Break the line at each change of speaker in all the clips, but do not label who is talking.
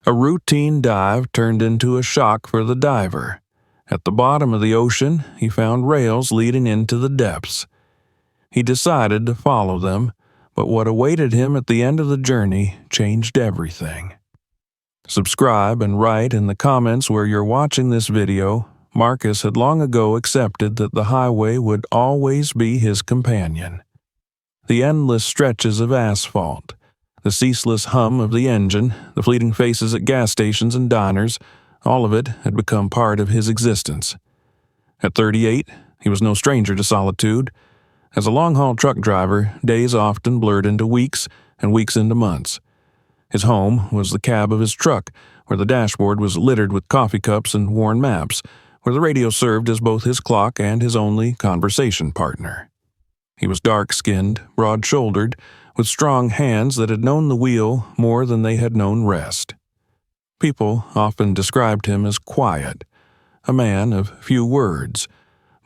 A routine dive turned into a shock for the diver. At the bottom of the ocean, he found rails leading into the depths. He decided to follow them, but what awaited him at the end of the journey changed everything. Subscribe and write in the comments where you're watching this video. Marcus had long ago accepted that the highway would always be his companion. The endless stretches of asphalt, the ceaseless hum of the engine, the fleeting faces at gas stations and diners, all of it had become part of his existence. At 38, he was no stranger to solitude. As a long-haul truck driver, days often blurred into weeks and weeks into months. His home was the cab of his truck, where the dashboard was littered with coffee cups and worn maps, where the radio served as both his clock and his only conversation partner. He was dark-skinned, broad-shouldered, with strong hands that had known the wheel more than they had known rest. People often described him as quiet, a man of few words,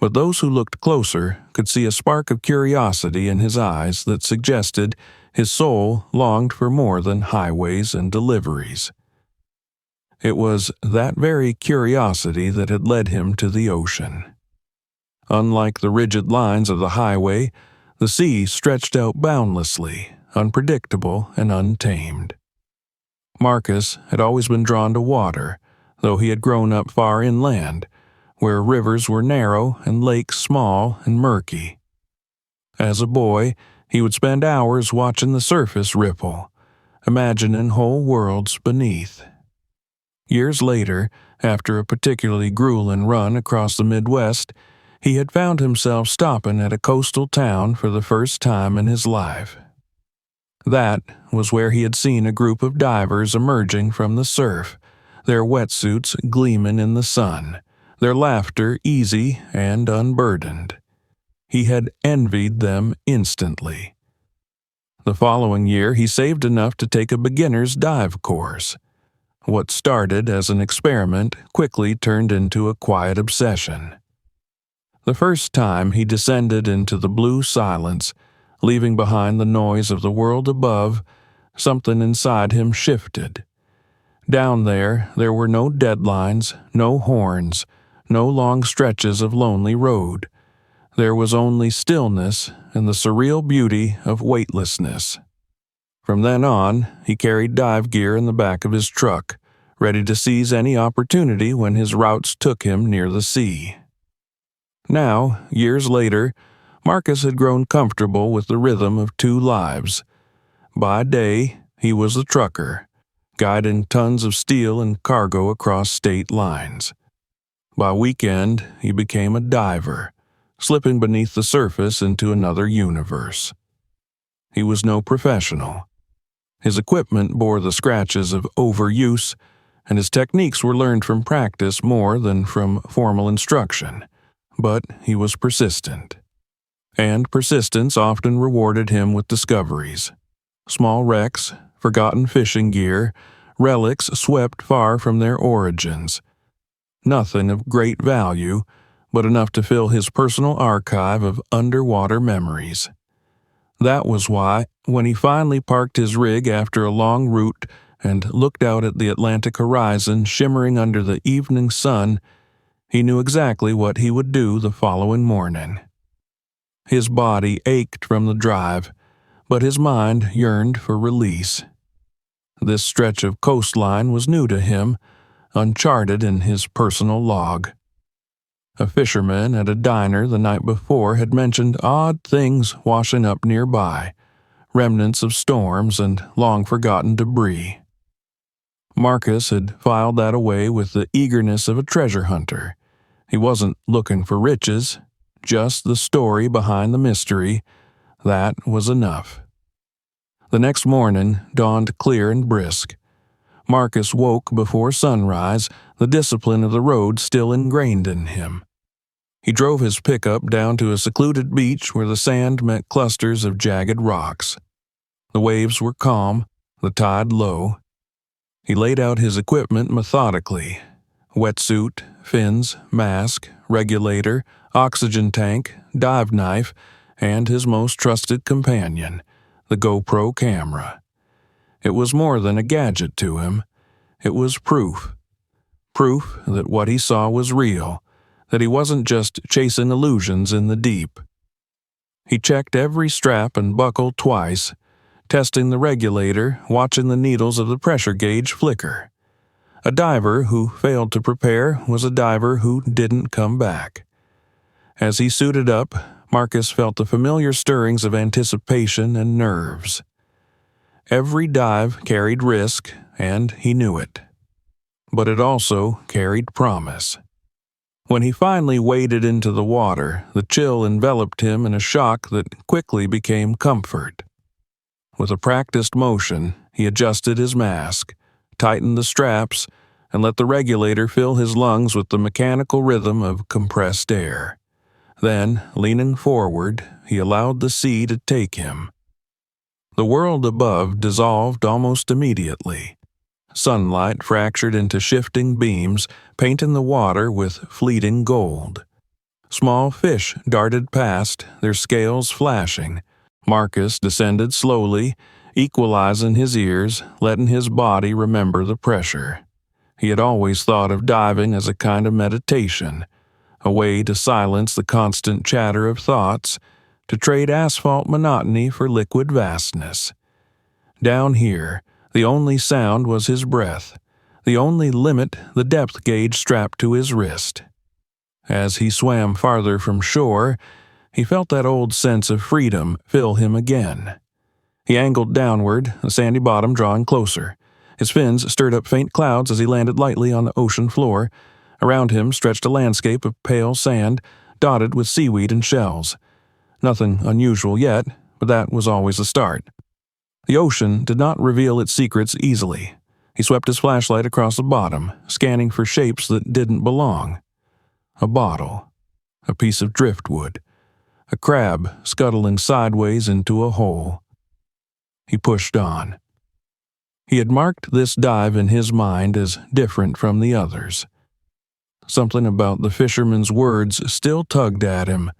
but those who looked closer could see a spark of curiosity in his eyes that suggested his soul longed for more than highways and deliveries. It was that very curiosity that had led him to the ocean. Unlike the rigid lines of the highway, the sea stretched out boundlessly, unpredictable and untamed. Marcus had always been drawn to water, though he had grown up far inland, where rivers were narrow and lakes small and murky. As a boy, he would spend hours watching the surface ripple, imagining whole worlds beneath. Years later, after a particularly grueling run across the Midwest, he had found himself stopping at a coastal town for the first time in his life. That was where he had seen a group of divers emerging from the surf, their wetsuits gleaming in the sun, their laughter easy and unburdened. He had envied them instantly. The following year, he saved enough to take a beginner's dive course. What started as an experiment quickly turned into a quiet obsession. The first time he descended into the blue silence, leaving behind the noise of the world above, something inside him shifted. Down there were no deadlines, no horns, no long stretches of lonely road. There was only stillness and the surreal beauty of weightlessness. From then on, he carried dive gear in the back of his truck, ready to seize any opportunity when his routes took him near the sea. Now, years later, Marcus had grown comfortable with the rhythm of two lives. By day, he was the trucker, guiding tons of steel and cargo across state lines. By weekend, he became a diver, slipping beneath the surface into another universe. He was no professional. His equipment bore the scratches of overuse, and his techniques were learned from practice more than from formal instruction. But he was persistent. And persistence often rewarded him with discoveries. Small wrecks, forgotten fishing gear, relics swept far from their origins. Nothing of great value, but enough to fill his personal archive of underwater memories. That was why, when he finally parked his rig after a long route and looked out at the Atlantic horizon shimmering under the evening sun, he knew exactly what he would do the following morning. His body ached from the drive, but his mind yearned for release. This stretch of coastline was new to him, uncharted in his personal log. A fisherman at a diner the night before had mentioned odd things washing up nearby, remnants of storms and long-forgotten debris. Marcus had filed that away with the eagerness of a treasure hunter. He wasn't looking for riches, just the story behind the mystery. That was enough. The next morning dawned clear and brisk. Marcus woke before sunrise, the discipline of the road still ingrained in him. He drove his pickup down to a secluded beach where the sand met clusters of jagged rocks. The waves were calm, the tide low. He laid out his equipment methodically: wetsuit, fins, mask, regulator, oxygen tank, dive knife, and his most trusted companion, the GoPro camera. It was more than a gadget to him. It was proof. Proof that what he saw was real, that he wasn't just chasing illusions in the deep. He checked every strap and buckle twice, testing the regulator, watching the needles of the pressure gauge flicker. A diver who failed to prepare was a diver who didn't come back. As he suited up, Marcus felt the familiar stirrings of anticipation and nerves. Every dive carried risk, and he knew it. But it also carried promise. When he finally waded into the water, the chill enveloped him in a shock that quickly became comfort. With a practiced motion, he adjusted his mask, tightened the straps, and let the regulator fill his lungs with the mechanical rhythm of compressed air. Then, leaning forward, he allowed the sea to take him. The world above dissolved almost immediately. Sunlight fractured into shifting beams, painting the water with fleeting gold. Small fish darted past, their scales flashing. Marcus descended slowly, equalizing his ears, letting his body remember the pressure. He had always thought of diving as a kind of meditation, a way to silence the constant chatter of thoughts, to trade asphalt monotony for liquid vastness. Down here, the only sound was his breath, the only limit the depth gauge strapped to his wrist. As he swam farther from shore, he felt that old sense of freedom fill him again. He angled downward, the sandy bottom drawing closer. His fins stirred up faint clouds as he landed lightly on the ocean floor. Around him stretched a landscape of pale sand, dotted with seaweed and shells. Nothing unusual yet, but that was always a start. The ocean did not reveal its secrets easily. He swept his flashlight across the bottom, scanning for shapes that didn't belong. A bottle, a piece of driftwood, a crab scuttling sideways into a hole. He pushed on. He had marked this dive in his mind as different from the others. Something about the fisherman's words still tugged at him,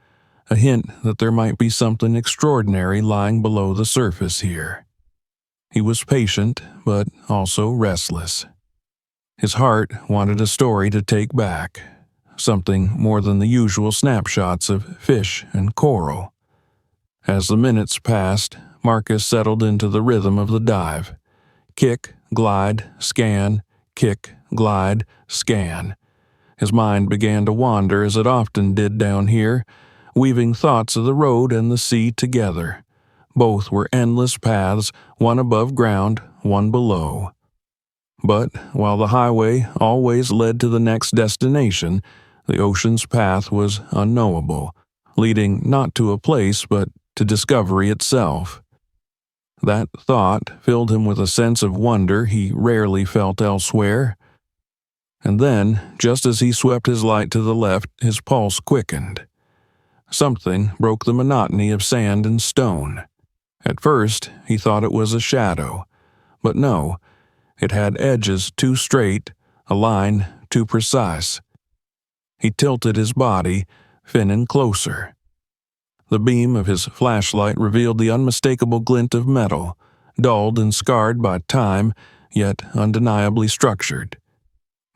a hint that there might be something extraordinary lying below the surface here. He was patient, but also restless. His heart wanted a story to take back, something more than the usual snapshots of fish and coral. As the minutes passed, Marcus settled into the rhythm of the dive. Kick, glide, scan, kick, glide, scan. His mind began to wander as it often did down here, weaving thoughts of the road and the sea together. Both were endless paths, one above ground, one below. But while the highway always led to the next destination, the ocean's path was unknowable, leading not to a place but to discovery itself. That thought filled him with a sense of wonder he rarely felt elsewhere. And then, just as he swept his light to the left, his pulse quickened. Something broke the monotony of sand and stone. At first, he thought it was a shadow, but no, it had edges too straight, a line too precise. He tilted his body, finning closer. The beam of his flashlight revealed the unmistakable glint of metal, dulled and scarred by time, yet undeniably structured.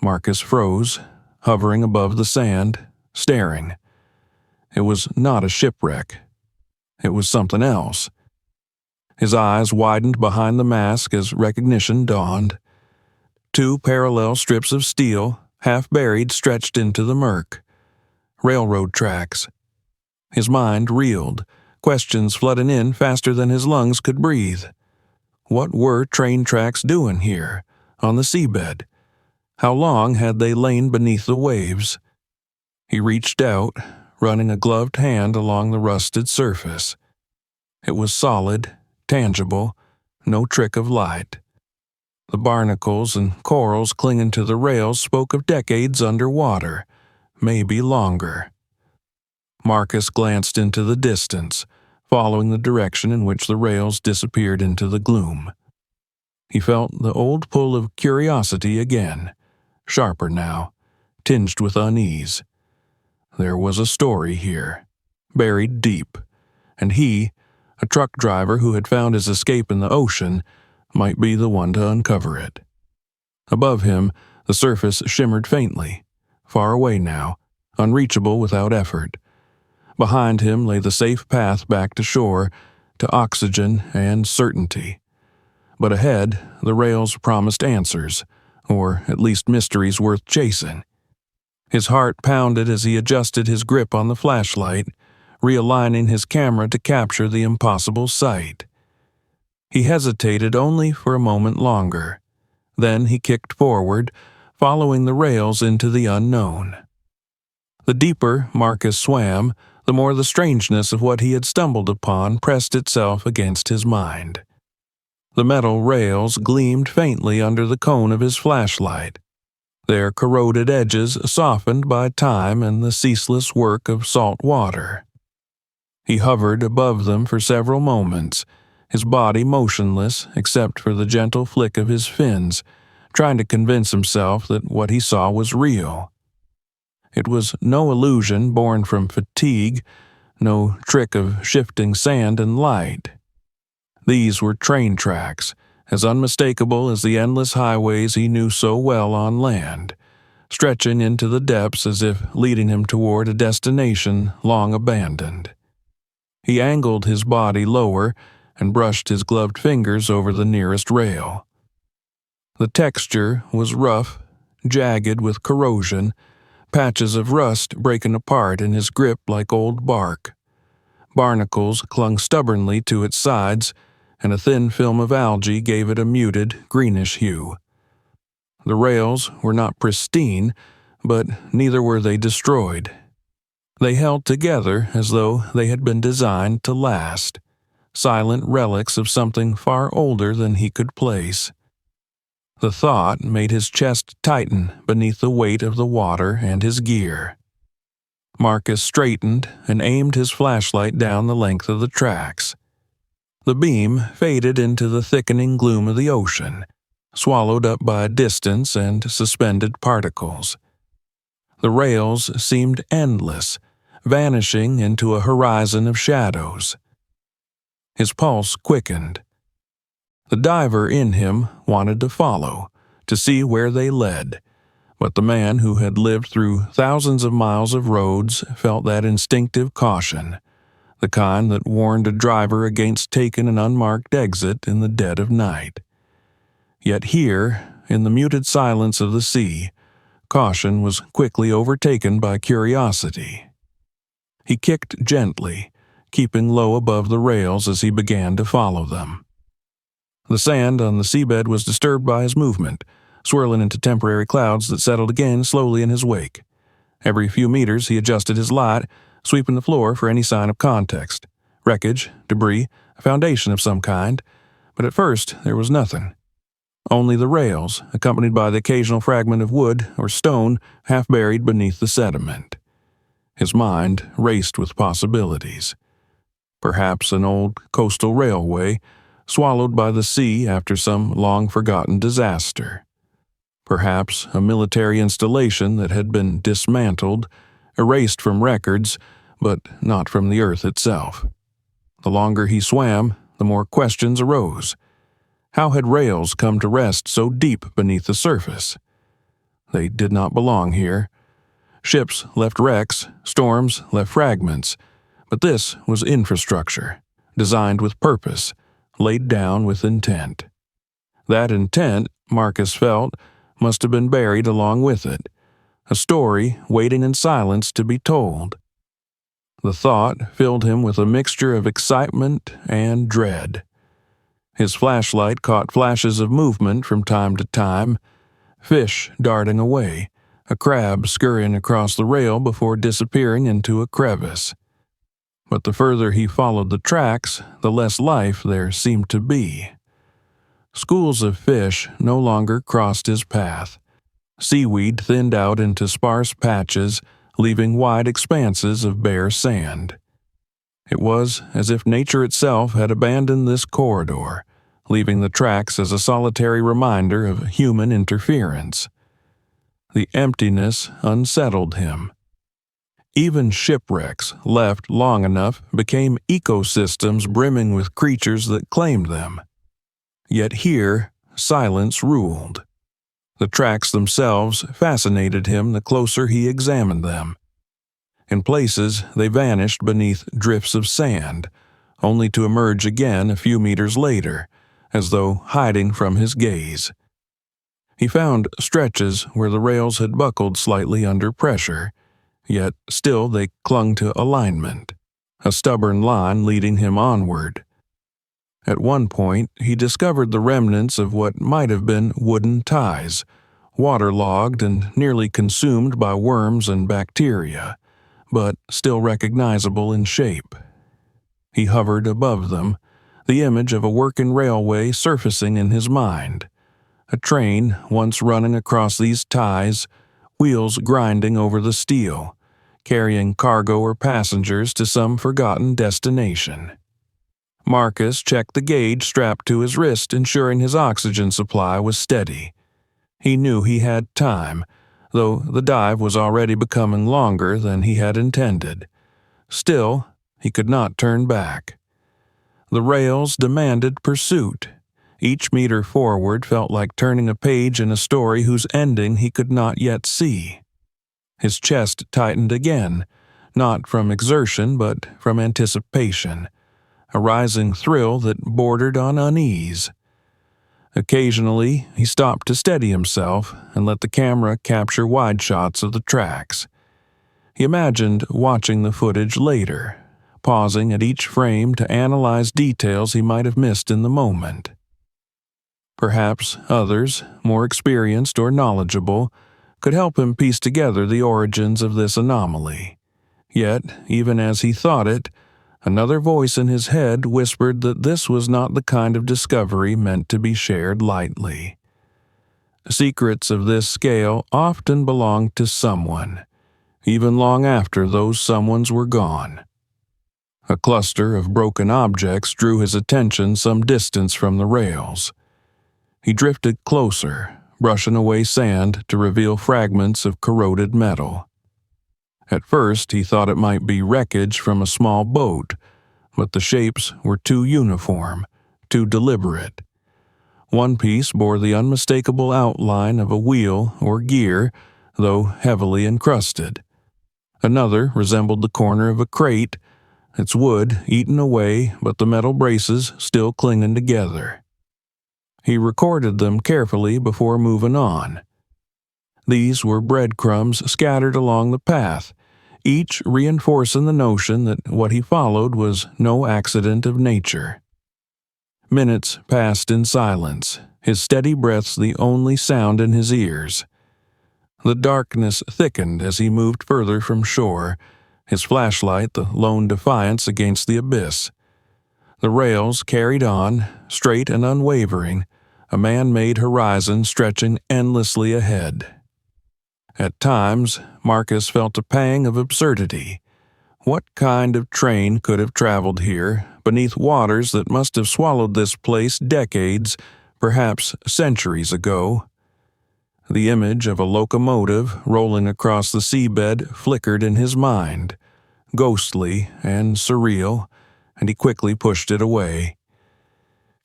Marcus froze, hovering above the sand, staring. It was not a shipwreck. It was something else. His eyes widened behind the mask as recognition dawned. Two parallel strips of steel, half buried, stretched into the murk. Railroad tracks. His mind reeled, questions flooding in faster than his lungs could breathe. What were train tracks doing here, on the seabed? How long had they lain beneath the waves? He reached out, running a gloved hand along the rusted surface. It was solid, tangible, no trick of light. The barnacles and corals clinging to the rails spoke of decades underwater, maybe longer. Marcus glanced into the distance, following the direction in which the rails disappeared into the gloom. He felt the old pull of curiosity again, sharper now, tinged with unease. There was a story here, buried deep, and he, a truck driver who had found his escape in the ocean, might be the one to uncover it. Above him, the surface shimmered faintly, far away now, unreachable without effort. Behind him lay the safe path back to shore, to oxygen and certainty. But ahead, the rails promised answers, or at least mysteries worth chasing. His heart pounded as he adjusted his grip on the flashlight, realigning his camera to capture the impossible sight. He hesitated only for a moment longer. Then he kicked forward, following the rails into the unknown. The deeper Marcus swam, the more the strangeness of what he had stumbled upon pressed itself against his mind. The metal rails gleamed faintly under the cone of his flashlight, their corroded edges softened by time and the ceaseless work of salt water. He hovered above them for several moments, his body motionless except for the gentle flick of his fins, trying to convince himself that what he saw was real. It was no illusion born from fatigue, no trick of shifting sand and light. These were train tracks, as unmistakable as the endless highways he knew so well on land, stretching into the depths as if leading him toward a destination long abandoned. He angled his body lower and brushed his gloved fingers over the nearest rail. The texture was rough, jagged with corrosion, patches of rust breaking apart in his grip like old bark. Barnacles clung stubbornly to its sides, and a thin film of algae gave it a muted, greenish hue. The rails were not pristine, but neither were they destroyed. They held together as though they had been designed to last, silent relics of something far older than he could place. The thought made his chest tighten beneath the weight of the water and his gear. Marcus straightened and aimed his flashlight down the length of the tracks. The beam faded into the thickening gloom of the ocean, swallowed up by distance and suspended particles. The rails seemed endless, vanishing into a horizon of shadows. His pulse quickened. The diver in him wanted to follow, to see where they led, but the man who had lived through thousands of miles of roads felt that instinctive caution, the kind that warned a driver against taking an unmarked exit in the dead of night. Yet here, in the muted silence of the sea, caution was quickly overtaken by curiosity. He kicked gently, keeping low above the rails as he began to follow them. The sand on the seabed was disturbed by his movement, swirling into temporary clouds that settled again slowly in his wake. Every few meters he adjusted his light, sweeping the floor for any sign of context, wreckage, debris, a foundation of some kind, but at first there was nothing. Only the rails, accompanied by the occasional fragment of wood or stone half buried beneath the sediment. His mind raced with possibilities. Perhaps an old coastal railway, swallowed by the sea after some long-forgotten disaster. Perhaps a military installation that had been dismantled, erased from records, but not from the earth itself. The longer he swam, the more questions arose. How had rails come to rest so deep beneath the surface? They did not belong here. Ships left wrecks, storms left fragments, but this was infrastructure, designed with purpose, laid down with intent. That intent, Marcus felt, must have been buried along with it, a story waiting in silence to be told. The thought filled him with a mixture of excitement and dread. His flashlight caught flashes of movement from time to time, fish darting away, a crab scurrying across the rail before disappearing into a crevice. But the further he followed the tracks, the less life there seemed to be. Schools of fish no longer crossed his path. Seaweed thinned out into sparse patches, leaving wide expanses of bare sand. It was as if nature itself had abandoned this corridor, leaving the tracks as a solitary reminder of human interference. The emptiness unsettled him. Even shipwrecks, left long enough, became ecosystems brimming with creatures that claimed them. Yet here, silence ruled. The tracks themselves fascinated him the closer he examined them. In places, they vanished beneath drifts of sand, only to emerge again a few meters later, as though hiding from his gaze. He found stretches where the rails had buckled slightly under pressure, yet still they clung to alignment, a stubborn line leading him onward. At one point, he discovered the remnants of what might have been wooden ties, waterlogged and nearly consumed by worms and bacteria, but still recognizable in shape. He hovered above them, the image of a working railway surfacing in his mind. A train once running across these ties, wheels grinding over the steel, carrying cargo or passengers to some forgotten destination. Marcus checked the gauge strapped to his wrist, ensuring his oxygen supply was steady. He knew he had time, though the dive was already becoming longer than he had intended. Still, he could not turn back. The rails demanded pursuit. Each meter forward felt like turning a page in a story whose ending he could not yet see. His chest tightened again, not from exertion but from anticipation, a rising thrill that bordered on unease. Occasionally, he stopped to steady himself and let the camera capture wide shots of the tracks. He imagined watching the footage later, pausing at each frame to analyze details he might have missed in the moment. Perhaps others, more experienced or knowledgeable, could help him piece together the origins of this anomaly. Yet, even as he thought it, another voice in his head whispered that this was not the kind of discovery meant to be shared lightly. Secrets of this scale often belonged to someone, even long after those someones were gone. A cluster of broken objects drew his attention some distance from the rails. He drifted closer, brushing away sand to reveal fragments of corroded metal. At first, he thought it might be wreckage from a small boat, but the shapes were too uniform, too deliberate. One piece bore the unmistakable outline of a wheel or gear, though heavily encrusted. Another resembled the corner of a crate, its wood eaten away but the metal braces still clinging together. He recorded them carefully before moving on. These were breadcrumbs scattered along the path, each reinforcing the notion that what he followed was no accident of nature. Minutes passed in silence, his steady breaths the only sound in his ears. The darkness thickened as he moved further from shore, his flashlight the lone defiance against the abyss. The rails carried on, straight and unwavering, a man-made horizon stretching endlessly ahead. At times, Marcus felt a pang of absurdity. What kind of train could have traveled here, beneath waters that must have swallowed this place decades, perhaps centuries ago? The image of a locomotive rolling across the seabed flickered in his mind, ghostly and surreal, and he quickly pushed it away.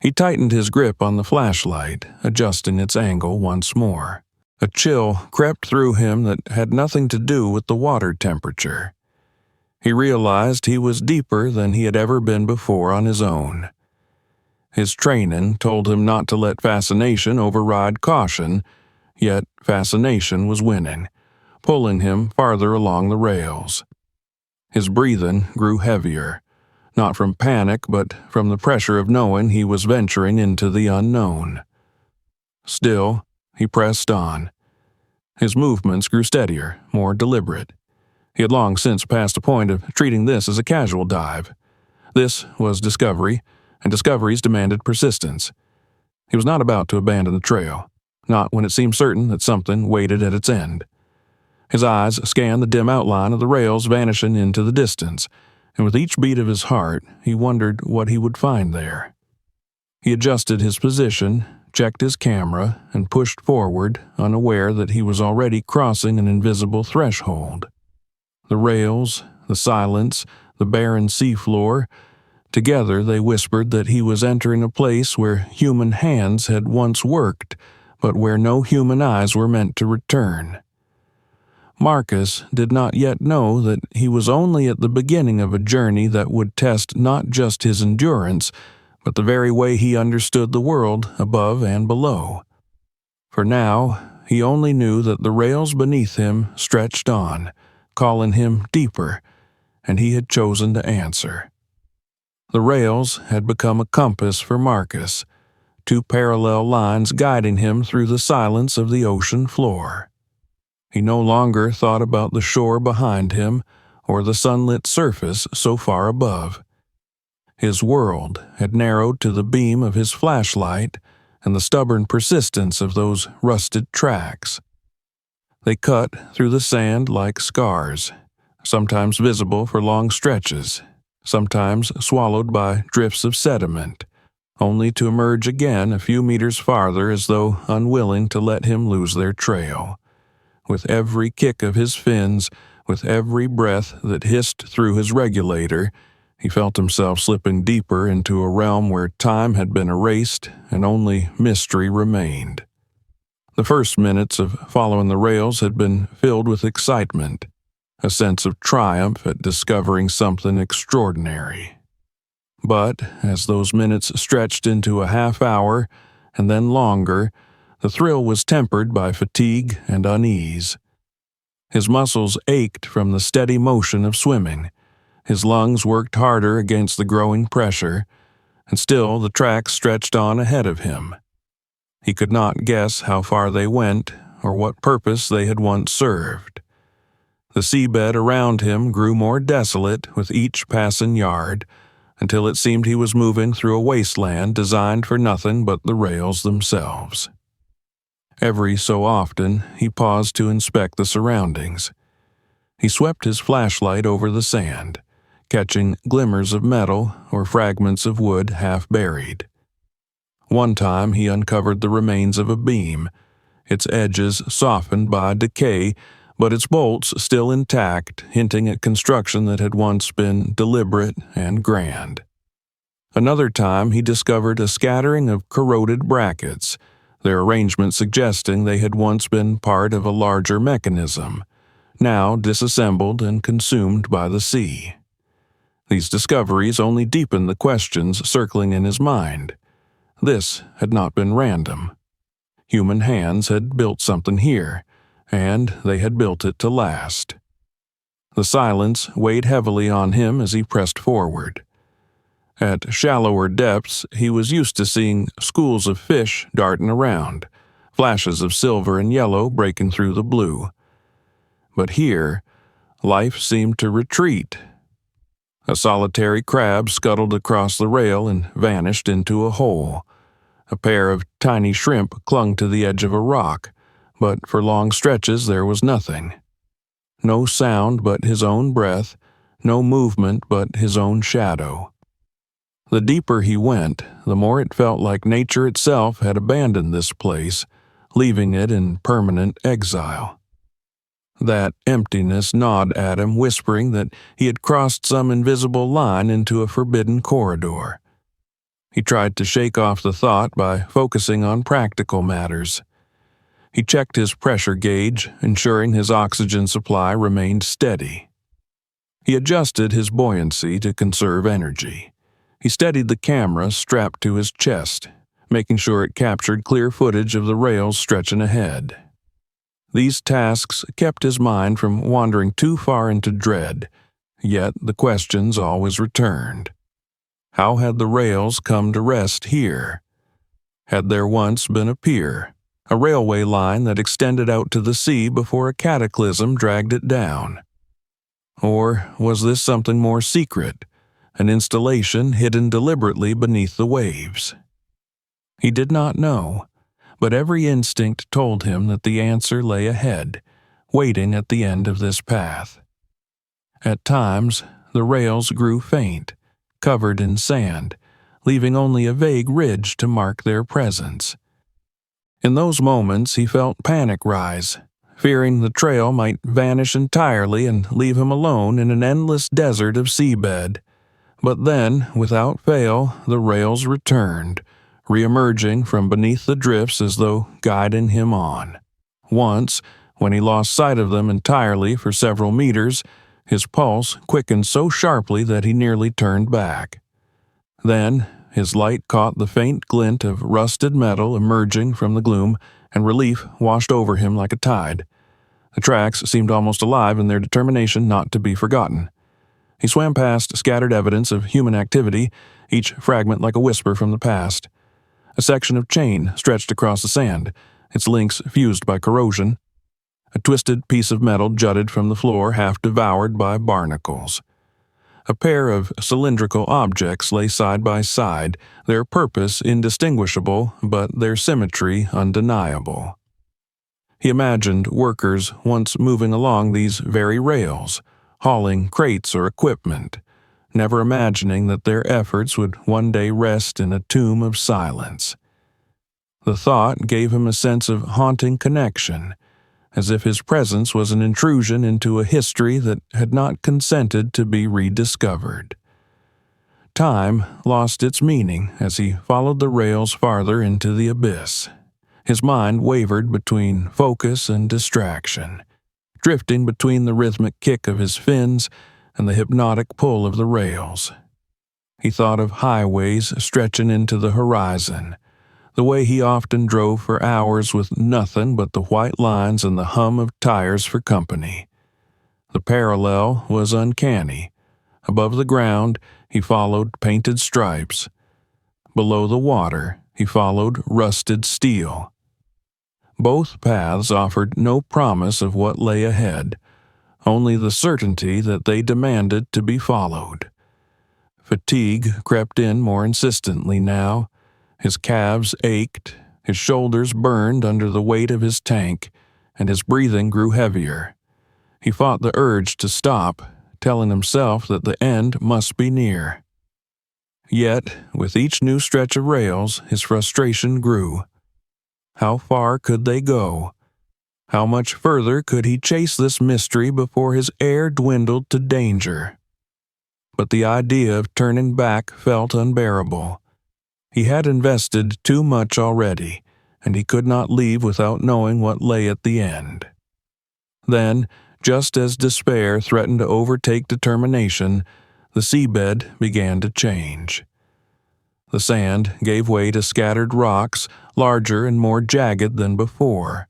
He tightened his grip on the flashlight, adjusting its angle once more. A chill crept through him that had nothing to do with the water temperature. He realized he was deeper than he had ever been before on his own. His training told him not to let fascination override caution, yet fascination was winning, pulling him farther along the rails. His breathing grew heavier, not from panic but from the pressure of knowing he was venturing into the unknown. Still, he pressed on. His movements grew steadier, more deliberate. He had long since passed the point of treating this as a casual dive. This was discovery, and discoveries demanded persistence. He was not about to abandon the trail, not when it seemed certain that something waited at its end. His eyes scanned the dim outline of the rails vanishing into the distance, and with each beat of his heart, he wondered what he would find there. He adjusted his position, checked his camera, and pushed forward, unaware that he was already crossing an invisible threshold. The rails, the silence, the barren seafloor, together they whispered that he was entering a place where human hands had once worked, but where no human eyes were meant to return. Marcus did not yet know that he was only at the beginning of a journey that would test not just his endurance, but the very way he understood the world above and below. For now, he only knew that the rails beneath him stretched on, calling him deeper, and he had chosen to answer. The rails had become a compass for Marcus, two parallel lines guiding him through the silence of the ocean floor. He no longer thought about the shore behind him or the sunlit surface so far above. His world had narrowed to the beam of his flashlight and the stubborn persistence of those rusted tracks. They cut through the sand like scars, sometimes visible for long stretches, sometimes swallowed by drifts of sediment, only to emerge again a few meters farther as though unwilling to let him lose their trail. With every kick of his fins, with every breath that hissed through his regulator, he felt himself slipping deeper into a realm where time had been erased and only mystery remained. The first minutes of following the rails had been filled with excitement, a sense of triumph at discovering something extraordinary. But as those minutes stretched into a half hour and then longer, the thrill was tempered by fatigue and unease. His muscles ached from the steady motion of swimming. His lungs worked harder against the growing pressure, and still the tracks stretched on ahead of him. He could not guess how far they went or what purpose they had once served. The seabed around him grew more desolate with each passing yard, until it seemed he was moving through a wasteland designed for nothing but the rails themselves. Every so often, he paused to inspect the surroundings. He swept his flashlight over the sand, catching glimmers of metal or fragments of wood half buried. One time he uncovered the remains of a beam, its edges softened by decay, but its bolts still intact, hinting at construction that had once been deliberate and grand. Another time he discovered a scattering of corroded brackets, their arrangement suggesting they had once been part of a larger mechanism, now disassembled and consumed by the sea. These discoveries only deepened the questions circling in his mind. This had not been random. Human hands had built something here, and they had built it to last. The silence weighed heavily on him as he pressed forward. At shallower depths, he was used to seeing schools of fish darting around, flashes of silver and yellow breaking through the blue. But here, life seemed to retreat. A solitary crab scuttled across the rail and vanished into a hole. A pair of tiny shrimp clung to the edge of a rock, but for long stretches there was nothing. No sound but his own breath, no movement but his own shadow. The deeper he went, the more it felt like nature itself had abandoned this place, leaving it in permanent exile. That emptiness gnawed at him, whispering that he had crossed some invisible line into a forbidden corridor. He tried to shake off the thought by focusing on practical matters. He checked his pressure gauge, ensuring his oxygen supply remained steady. He adjusted his buoyancy to conserve energy. He steadied the camera strapped to his chest, making sure it captured clear footage of the rails stretching ahead. These tasks kept his mind from wandering too far into dread, yet the questions always returned. How had the rails come to rest here? Had there once been a pier, a railway line that extended out to the sea before a cataclysm dragged it down? Or was this something more secret, an installation hidden deliberately beneath the waves? He did not know, but every instinct told him that the answer lay ahead, waiting at the end of this path. At times, the rails grew faint, covered in sand, leaving only a vague ridge to mark their presence. In those moments he felt panic rise, fearing the trail might vanish entirely and leave him alone in an endless desert of seabed. But then, without fail, the rails returned, re-emerging from beneath the drifts as though guiding him on. Once, when he lost sight of them entirely for several meters, his pulse quickened so sharply that he nearly turned back. Then, his light caught the faint glint of rusted metal emerging from the gloom, and relief washed over him like a tide. The tracks seemed almost alive in their determination not to be forgotten. He swam past scattered evidence of human activity, each fragment like a whisper from the past. A section of chain stretched across the sand, its links fused by corrosion. A twisted piece of metal jutted from the floor, half devoured by barnacles. A pair of cylindrical objects lay side by side, their purpose indistinguishable, but their symmetry undeniable. He imagined workers once moving along these very rails, hauling crates or equipment, never imagining that their efforts would one day rest in a tomb of silence. The thought gave him a sense of haunting connection, as if his presence was an intrusion into a history that had not consented to be rediscovered. Time lost its meaning as he followed the rails farther into the abyss. His mind wavered between focus and distraction, drifting between the rhythmic kick of his fins and the hypnotic pull of the rails. He thought of highways stretching into the horizon, the way he often drove for hours with nothing but the white lines and the hum of tires for company. The parallel was uncanny. Above the ground, he followed painted stripes. Below the water, he followed rusted steel. Both paths offered no promise of what lay ahead, only the certainty that they demanded to be followed. Fatigue crept in more insistently now. His calves ached, his shoulders burned under the weight of his tank, and his breathing grew heavier. He fought the urge to stop, telling himself that the end must be near. Yet, with each new stretch of rails, his frustration grew. How far could they go? How much further could he chase this mystery before his air dwindled to danger? But the idea of turning back felt unbearable. He had invested too much already, and he could not leave without knowing what lay at the end. Then, just as despair threatened to overtake determination, the seabed began to change. The sand gave way to scattered rocks, larger and more jagged than before.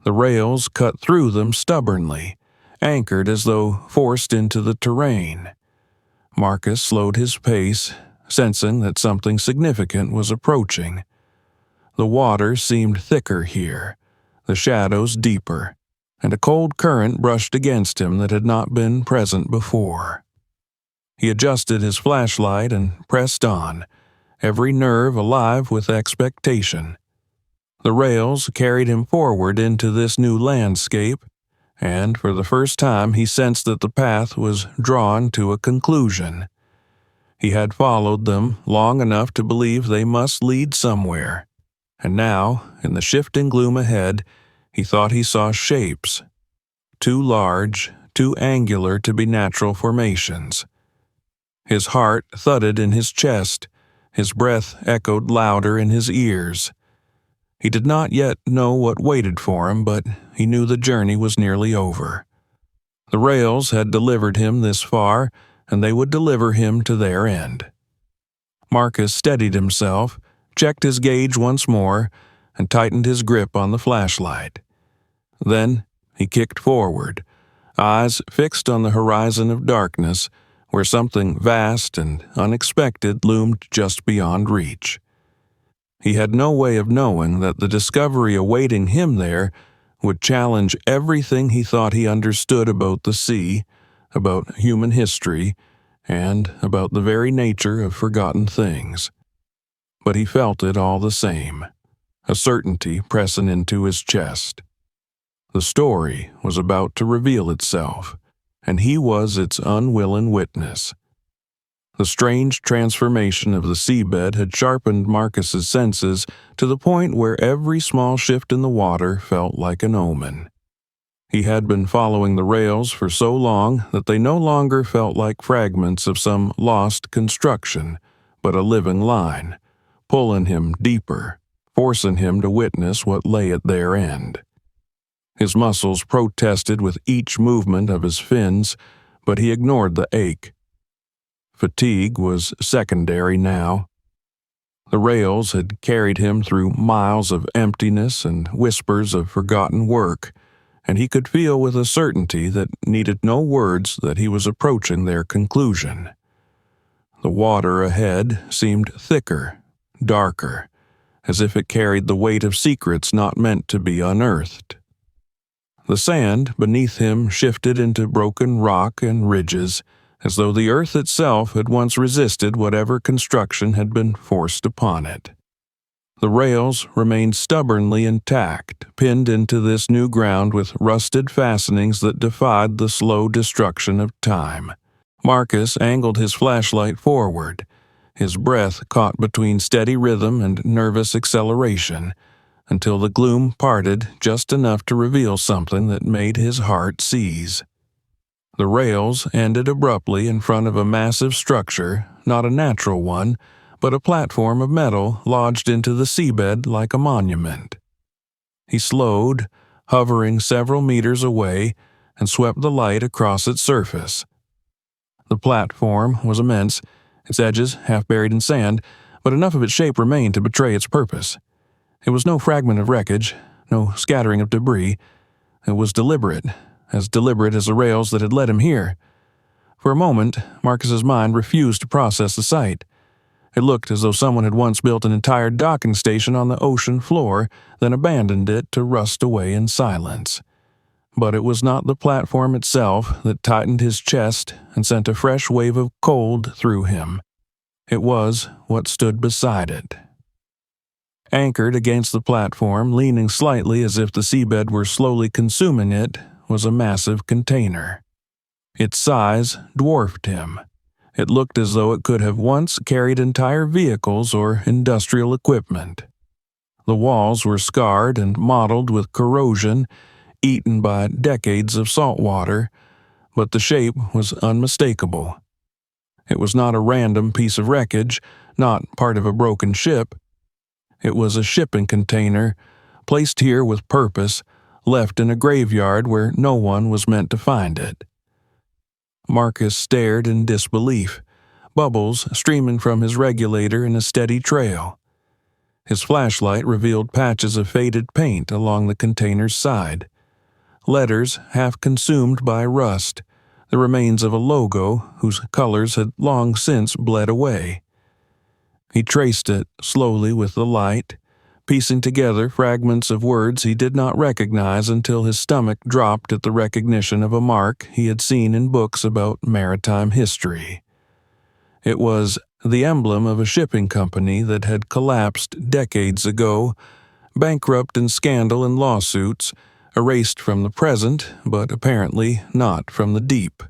The rails cut through them stubbornly, anchored as though forced into the terrain. Marcus slowed his pace, sensing that something significant was approaching. The water seemed thicker here, the shadows deeper, and a cold current brushed against him that had not been present before. He adjusted his flashlight and pressed on, every nerve alive with expectation. The rails carried him forward into this new landscape, and for the first time he sensed that the path was drawn to a conclusion. He had followed them long enough to believe they must lead somewhere, and now, in the shifting gloom ahead, he thought he saw shapes, too large, too angular to be natural formations. His heart thudded in his chest, his breath echoed louder in his ears. He did not yet know what waited for him, but he knew the journey was nearly over. The rails had delivered him this far, and they would deliver him to their end. Marcus steadied himself, checked his gauge once more, and tightened his grip on the flashlight. Then he kicked forward, eyes fixed on the horizon of darkness, where something vast and unexpected loomed just beyond reach. He had no way of knowing that the discovery awaiting him there would challenge everything he thought he understood about the sea, about human history, and about the very nature of forgotten things. But he felt it all the same, a certainty pressing into his chest. The story was about to reveal itself, and he was its unwilling witness. The strange transformation of the seabed had sharpened Marcus's senses to the point where every small shift in the water felt like an omen. He had been following the rails for so long that they no longer felt like fragments of some lost construction, but a living line, pulling him deeper, forcing him to witness what lay at their end. His muscles protested with each movement of his fins, but he ignored the ache. Fatigue was secondary now. The rails had carried him through miles of emptiness and whispers of forgotten work, and he could feel with a certainty that needed no words that he was approaching their conclusion. The water ahead seemed thicker, darker, as if it carried the weight of secrets not meant to be unearthed. The sand beneath him shifted into broken rock and ridges, as though the earth itself had once resisted whatever construction had been forced upon it. The rails remained stubbornly intact, pinned into this new ground with rusted fastenings that defied the slow destruction of time. Marcus angled his flashlight forward, his breath caught between steady rhythm and nervous acceleration, until the gloom parted just enough to reveal something that made his heart seize. The rails ended abruptly in front of a massive structure, not a natural one, but a platform of metal lodged into the seabed like a monument. He slowed, hovering several meters away, and swept the light across its surface. The platform was immense, its edges half buried in sand, but enough of its shape remained to betray its purpose. It was no fragment of wreckage, no scattering of debris. It was deliberate as the rails that had led him here. For a moment, Marcus's mind refused to process the sight. It looked as though someone had once built an entire docking station on the ocean floor, then abandoned it to rust away in silence. But it was not the platform itself that tightened his chest and sent a fresh wave of cold through him. It was what stood beside it. Anchored against the platform, leaning slightly as if the seabed were slowly consuming it, was a massive container. Its size dwarfed him. It looked as though it could have once carried entire vehicles or industrial equipment. The walls were scarred and mottled with corrosion, eaten by decades of salt water, but the shape was unmistakable. It was not a random piece of wreckage, not part of a broken ship. It was a shipping container, placed here with purpose, left in a graveyard where no one was meant to find it. Marcus stared in disbelief, bubbles streaming from his regulator in a steady trail. His flashlight revealed patches of faded paint along the container's side, letters half consumed by rust, the remains of a logo whose colors had long since bled away. He traced it slowly with the light, piecing together fragments of words he did not recognize until his stomach dropped at the recognition of a mark he had seen in books about maritime history. It was the emblem of a shipping company that had collapsed decades ago, bankrupt in scandal and lawsuits, erased from the present, but apparently not from the deep.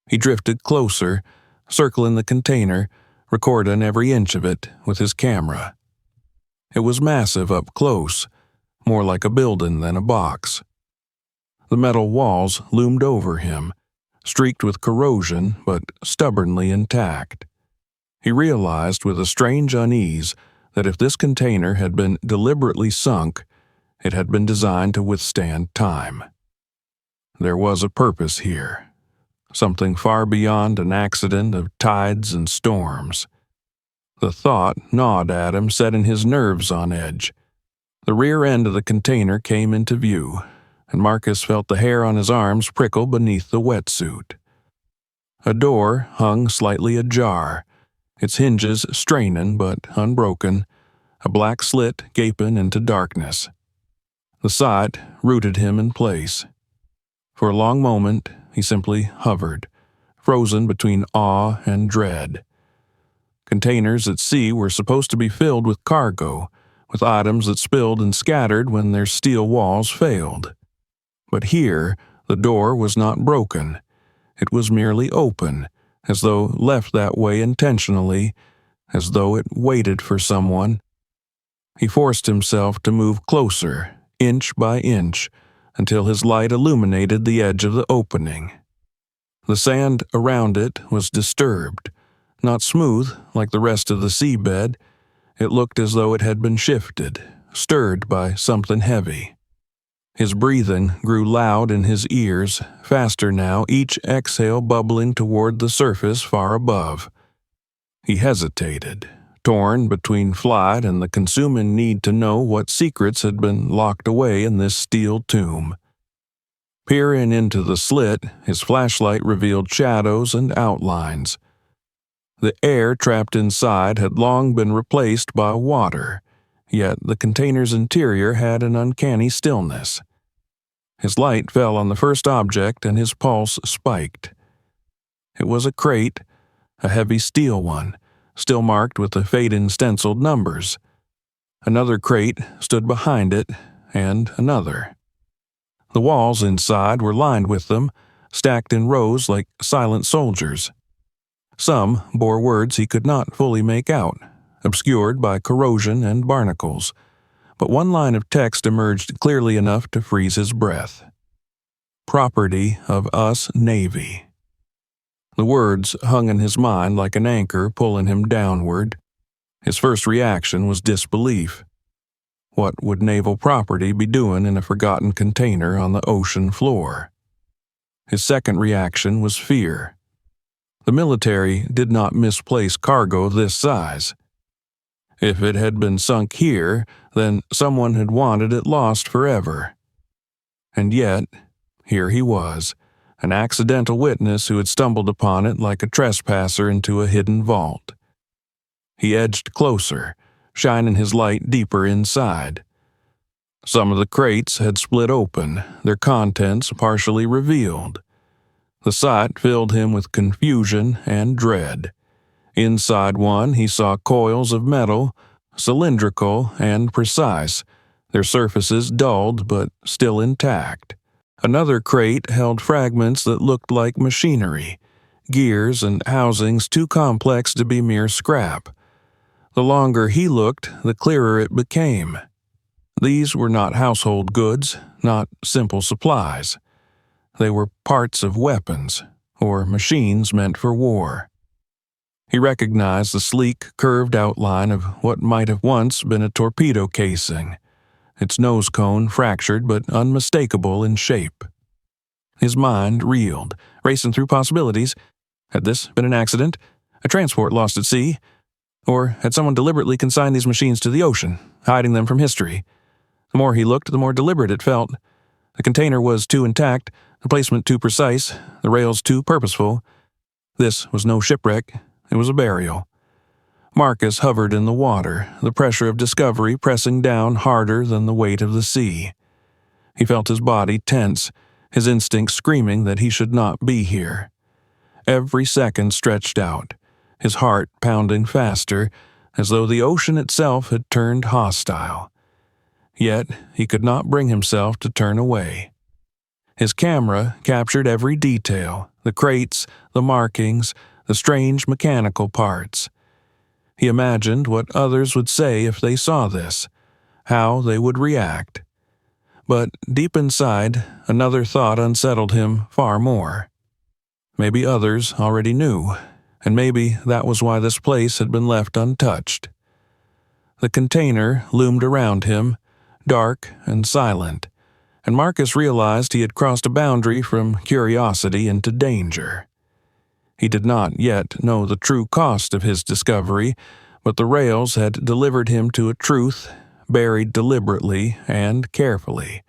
He drifted closer, circling the container, recording every inch of it with his camera. It was massive up close, more like a building than a box. The metal walls loomed over him, streaked with corrosion but stubbornly intact. He realized with a strange unease that if this container had been deliberately sunk, it had been designed to withstand time. There was a purpose here, something far beyond an accident of tides and storms. The thought gnawed at him, setting his nerves on edge. The rear end of the container came into view, and Marcus felt the hair on his arms prickle beneath the wetsuit. A door hung slightly ajar, its hinges straining but unbroken, a black slit gaping into darkness. The sight rooted him in place. For a long moment, he simply hovered, frozen between awe and dread. Containers at sea were supposed to be filled with cargo, with items that spilled and scattered when their steel walls failed. But here, the door was not broken. It was merely open, as though left that way intentionally, as though it waited for someone. He forced himself to move closer, inch by inch, until his light illuminated the edge of the opening. The sand around it was disturbed, not smooth like the rest of the seabed. It looked as though it had been shifted, stirred by something heavy. His breathing grew loud in his ears, faster now, each exhale bubbling toward the surface far above. He hesitated, torn between flight and the consuming need to know what secrets had been locked away in this steel tomb. Peering into the slit, his flashlight revealed shadows and outlines. The air trapped inside had long been replaced by water, yet the container's interior had an uncanny stillness. His light fell on the first object and his pulse spiked. It was a crate, a heavy steel one, still marked with the fading stenciled numbers. Another crate stood behind it, and another. The walls inside were lined with them, stacked in rows like silent soldiers. Some bore words he could not fully make out, obscured by corrosion and barnacles, but one line of text emerged clearly enough to freeze his breath. "Property of us Navy." The words hung in his mind like an anchor pulling him downward. His first reaction was disbelief. What would naval property be doing in a forgotten container on the ocean floor? His second reaction was fear. The military did not misplace cargo this size. If it had been sunk here, then someone had wanted it lost forever. And yet, here he was, an accidental witness who had stumbled upon it like a trespasser into a hidden vault. He edged closer, shining his light deeper inside. Some of the crates had split open, their contents partially revealed. The sight filled him with confusion and dread. Inside one, he saw coils of metal, cylindrical and precise, their surfaces dulled but still intact. Another crate held fragments that looked like machinery, gears and housings too complex to be mere scrap. The longer he looked, the clearer it became. These were not household goods, not simple supplies. They were parts of weapons, or machines meant for war. He recognized the sleek, curved outline of what might have once been a torpedo casing, its nose cone fractured but unmistakable in shape. His mind reeled, racing through possibilities. Had this been an accident? A transport lost at sea? Or had someone deliberately consigned these machines to the ocean, hiding them from history? The more he looked, the more deliberate it felt. The container was too intact, the placement too precise, the rails too purposeful. This was no shipwreck, it was a burial. Marcus hovered in the water, the pressure of discovery pressing down harder than the weight of the sea. He felt his body tense, his instincts screaming that he should not be here. Every second stretched out, his heart pounding faster, as though the ocean itself had turned hostile. Yet he could not bring himself to turn away. His camera captured every detail, the crates, the markings, the strange mechanical parts. He imagined what others would say if they saw this, how they would react. But deep inside, another thought unsettled him far more. Maybe others already knew, and maybe that was why this place had been left untouched. The container loomed around him, dark and silent, and Marcus realized he had crossed a boundary from curiosity into danger. He did not yet know the true cost of his discovery, but the rails had delivered him to a truth buried deliberately and carefully,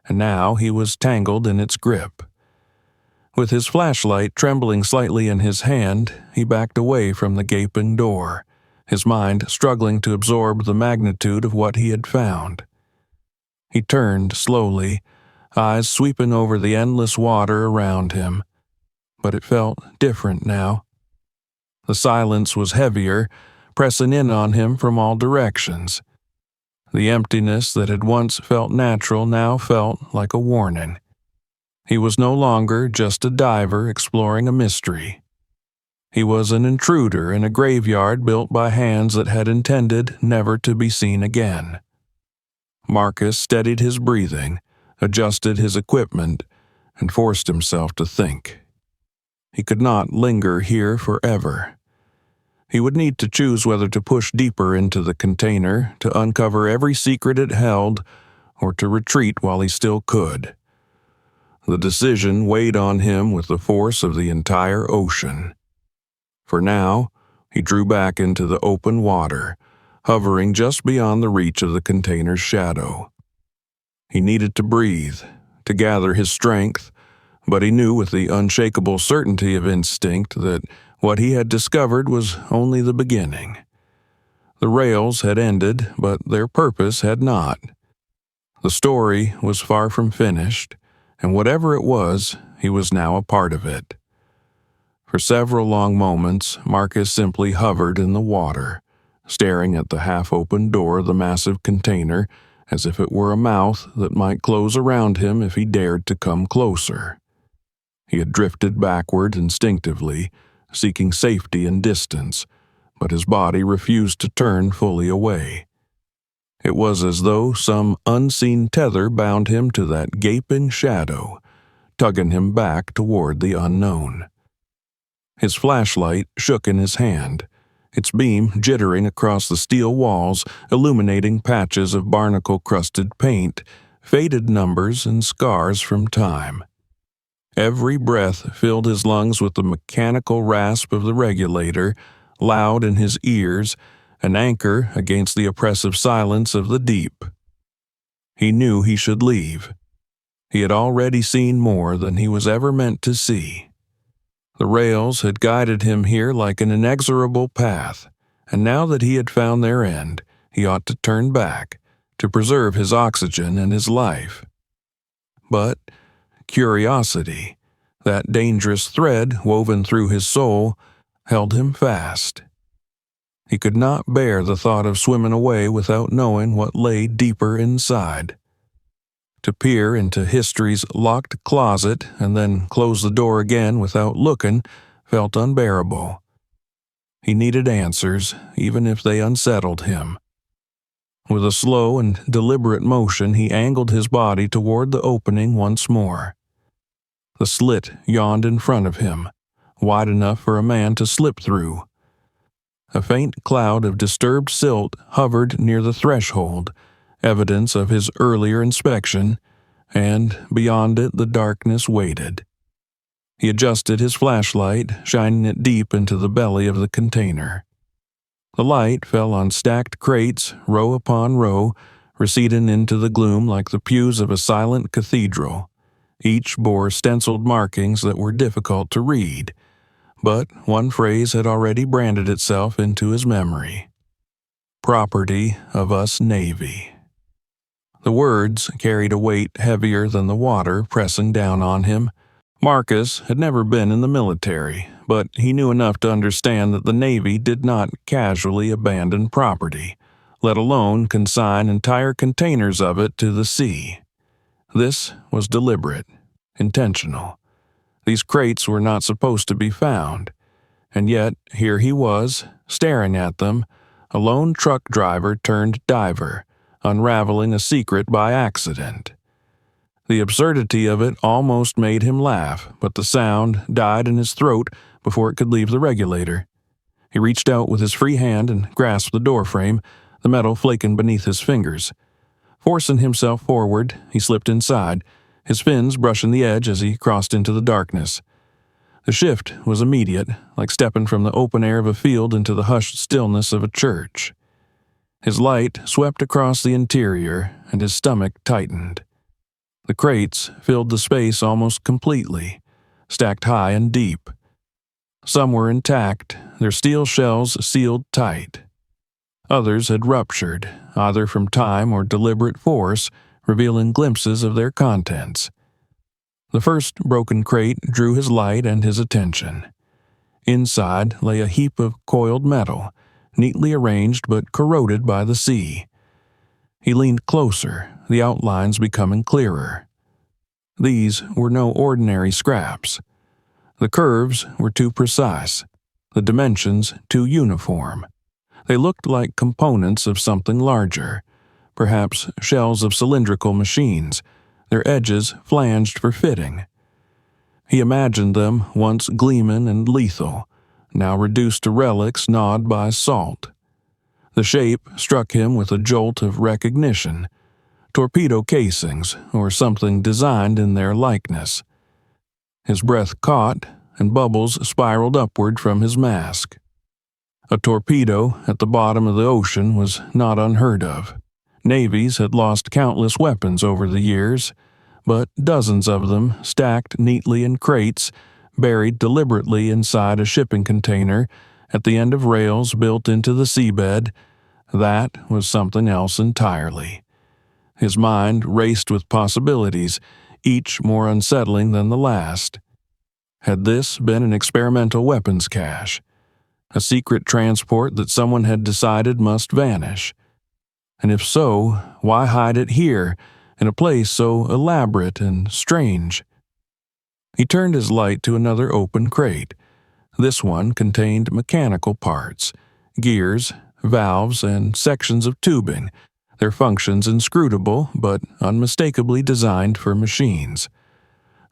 and now he was tangled in its grip. With his flashlight trembling slightly in his hand, he backed away from the gaping door, his mind struggling to absorb the magnitude of what he had found. He turned slowly, eyes sweeping over the endless water around him. But it felt different now. The silence was heavier, pressing in on him from all directions. The emptiness that had once felt natural now felt like a warning. He was no longer just a diver exploring a mystery. He was an intruder in a graveyard built by hands that had intended never to be seen again. Marcus steadied his breathing, adjusted his equipment, and forced himself to think. He could not linger here forever. He would need to choose whether to push deeper into the container to uncover every secret it held or to retreat while he still could. The decision weighed on him with the force of the entire ocean. For now, he drew back into the open water, hovering just beyond the reach of the container's shadow. He needed to breathe, to gather his strength, but he knew with the unshakable certainty of instinct that what he had discovered was only the beginning. The rails had ended, but their purpose had not. The story was far from finished, and whatever it was, he was now a part of it. For several long moments, Marcus simply hovered in the water, staring at the half-open door of the massive container as if it were a mouth that might close around him if he dared to come closer. He had drifted backward instinctively, seeking safety and distance, but his body refused to turn fully away. It was as though some unseen tether bound him to that gaping shadow, tugging him back toward the unknown. His flashlight shook in his hand, its beam jittering across the steel walls, illuminating patches of barnacle-crusted paint, faded numbers, and scars from time. Every breath filled his lungs with the mechanical rasp of the regulator, loud in his ears, an anchor against the oppressive silence of the deep. He knew he should leave. He had already seen more than he was ever meant to see. The rails had guided him here like an inexorable path, and now that he had found their end, he ought to turn back, to preserve his oxygen and his life. But curiosity, that dangerous thread woven through his soul, held him fast. He could not bear the thought of swimming away without knowing what lay deeper inside. To peer into history's locked closet and then close the door again without looking felt unbearable. He needed answers, even if they unsettled him. With a slow and deliberate motion, he angled his body toward the opening once more. The slit yawned in front of him, wide enough for a man to slip through. A faint cloud of disturbed silt hovered near the threshold, evidence of his earlier inspection, and beyond it the darkness waited. He adjusted his flashlight, shining it deep into the belly of the container. The light fell on stacked crates, row upon row, receding into the gloom like the pews of a silent cathedral. Each bore stenciled markings that were difficult to read, but one phrase had already branded itself into his memory. "Property of us Navy." The words carried a weight heavier than the water pressing down on him. Marcus had never been in the military, but he knew enough to understand that the Navy did not casually abandon property, let alone consign entire containers of it to the sea. This was deliberate, intentional. These crates were not supposed to be found, and yet here he was, staring at them, a lone truck driver turned diver, unraveling a secret by accident. The absurdity of it almost made him laugh, but the sound died in his throat before it could leave the regulator. He reached out with his free hand and grasped the doorframe, the metal flaking beneath his fingers. Forcing himself forward, he slipped inside, his fins brushing the edge as he crossed into the darkness. The shift was immediate, like stepping from the open air of a field into the hushed stillness of a church. His light swept across the interior, and his stomach tightened. The crates filled the space almost completely, stacked high and deep. Some were intact, their steel shells sealed tight. Others had ruptured, either from time or deliberate force, revealing glimpses of their contents. The first broken crate drew his light and his attention. Inside lay a heap of coiled metal, neatly arranged but corroded by the sea. He leaned closer, the outlines becoming clearer. These were no ordinary scraps. The curves were too precise, the dimensions too uniform. They looked like components of something larger, perhaps shells of cylindrical machines, their edges flanged for fitting. He imagined them once gleaming and lethal, now reduced to relics gnawed by salt. The shape struck him with a jolt of recognition. Torpedo casings, or something designed in their likeness. His breath caught, and bubbles spiraled upward from his mask. A torpedo at the bottom of the ocean was not unheard of. Navies had lost countless weapons over the years, but dozens of them, stacked neatly in crates, buried deliberately inside a shipping container at the end of rails built into the seabed, that was something else entirely. His mind raced with possibilities, each more unsettling than the last. Had this been an experimental weapons cache? A secret transport that someone had decided must vanish? And if so, why hide it here, in a place so elaborate and strange? He turned his light to another open crate. This one contained mechanical parts, gears, valves, and sections of tubing, their functions inscrutable but unmistakably designed for machines.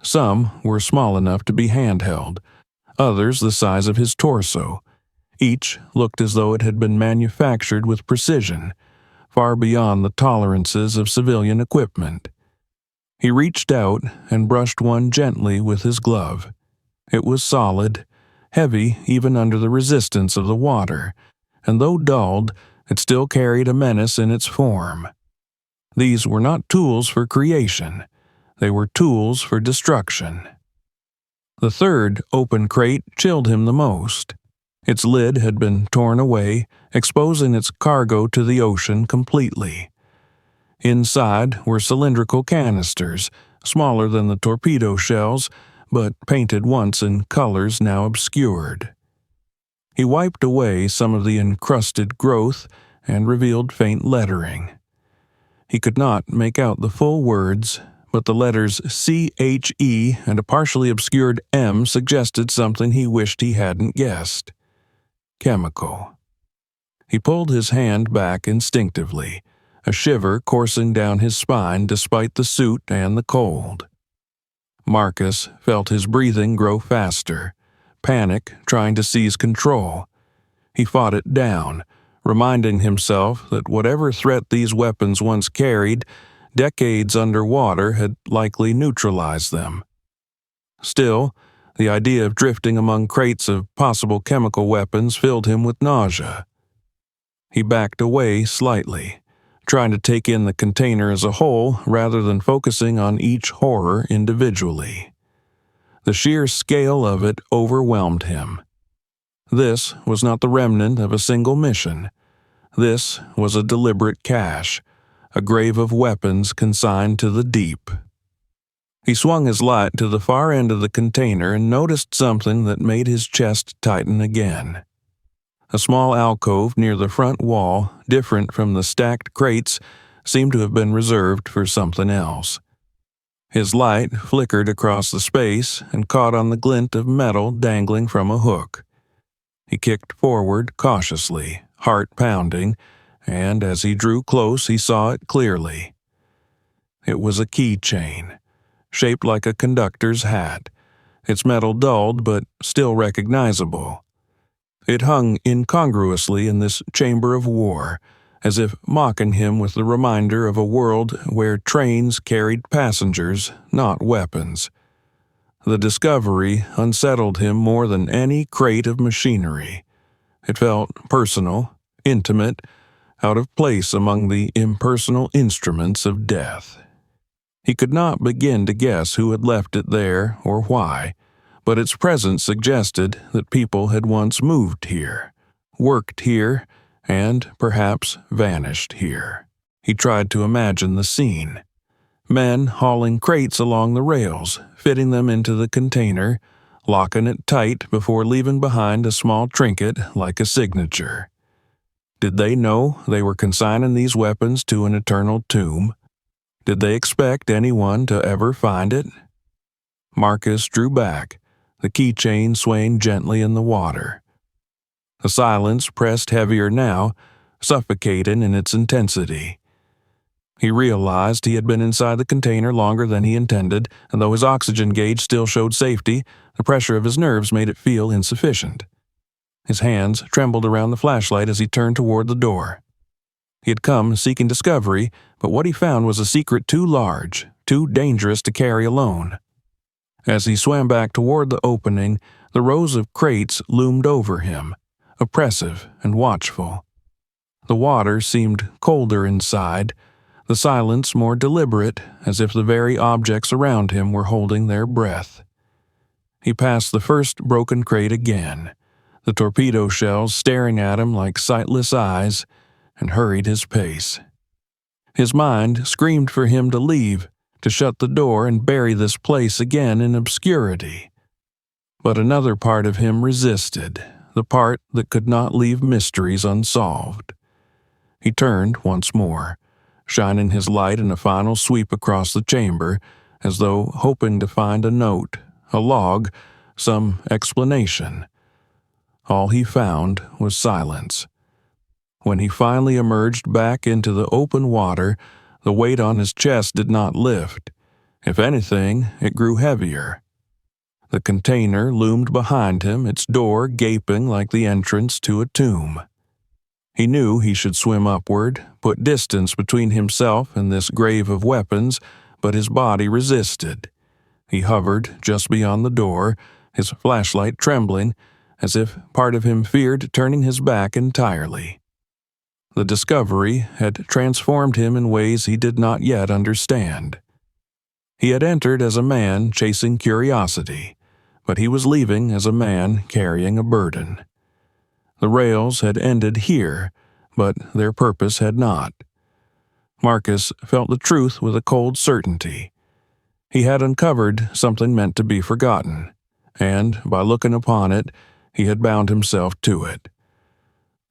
Some were small enough to be handheld, others the size of his torso. Each looked as though it had been manufactured with precision, far beyond the tolerances of civilian equipment. He reached out and brushed one gently with his glove. It was solid, heavy even under the resistance of the water, and though dulled, it still carried a menace in its form. These were not tools for creation. They were tools for destruction. The third open crate chilled him the most. Its lid had been torn away, exposing its cargo to the ocean completely. Inside were cylindrical canisters, smaller than the torpedo shells, but painted once in colors now obscured. He wiped away some of the encrusted growth and revealed faint lettering. He could not make out the full words, but the letters CHE and a partially obscured M suggested something he wished he hadn't guessed. Chemical. He pulled his hand back instinctively, a shiver coursing down his spine despite the suit and the cold. Marcus felt his breathing grow faster, panic trying to seize control. He fought it down, reminding himself that whatever threat these weapons once carried, decades underwater had likely neutralized them. Still, the idea of drifting among crates of possible chemical weapons filled him with nausea. He backed away slightly, trying to take in the container as a whole rather than focusing on each horror individually. The sheer scale of it overwhelmed him. This was not the remnant of a single mission. This was a deliberate cache, a grave of weapons consigned to the deep. He swung his light to the far end of the container and noticed something that made his chest tighten again. A small alcove near the front wall, different from the stacked crates, seemed to have been reserved for something else. His light flickered across the space and caught on the glint of metal dangling from a hook. He kicked forward cautiously, heart pounding, and as he drew close he saw it clearly. It was a keychain, shaped like a conductor's hat, its metal dulled but still recognizable. It hung incongruously in this chamber of war, as if mocking him with the reminder of a world where trains carried passengers, not weapons. The discovery unsettled him more than any crate of machinery. It felt personal, intimate, out of place among the impersonal instruments of death. He could not begin to guess who had left it there or why, but its presence suggested that people had once moved here, worked here, and perhaps vanished here. He tried to imagine the scene. Men hauling crates along the rails, fitting them into the container, locking it tight before leaving behind a small trinket like a signature. Did they know they were consigning these weapons to an eternal tomb? Did they expect anyone to ever find it? Marcus drew back, the keychain swaying gently in the water. The silence pressed heavier now, suffocating in its intensity. He realized he had been inside the container longer than he intended, and though his oxygen gauge still showed safety, the pressure of his nerves made it feel insufficient. His hands trembled around the flashlight as he turned toward the door. He had come seeking discovery, but what he found was a secret too large, too dangerous to carry alone. As he swam back toward the opening, the rows of crates loomed over him, oppressive and watchful. The water seemed colder inside, the silence more deliberate, as if the very objects around him were holding their breath. He passed the first broken crate again, the torpedo shells staring at him like sightless eyes, and hurried his pace. His mind screamed for him to leave, to shut the door and bury this place again in obscurity. But another part of him resisted, the part that could not leave mysteries unsolved. He turned once more, shining his light in a final sweep across the chamber, as though hoping to find a note, a log, some explanation. All he found was silence. When he finally emerged back into the open water, the weight on his chest did not lift. If anything, it grew heavier. The container loomed behind him, its door gaping like the entrance to a tomb. He knew he should swim upward, put distance between himself and this grave of weapons, but his body resisted. He hovered just beyond the door, his flashlight trembling, as if part of him feared turning his back entirely. The discovery had transformed him in ways he did not yet understand. He had entered as a man chasing curiosity, but he was leaving as a man carrying a burden. The rails had ended here, but their purpose had not. Marcus felt the truth with a cold certainty. He had uncovered something meant to be forgotten, and, by looking upon it, he had bound himself to it.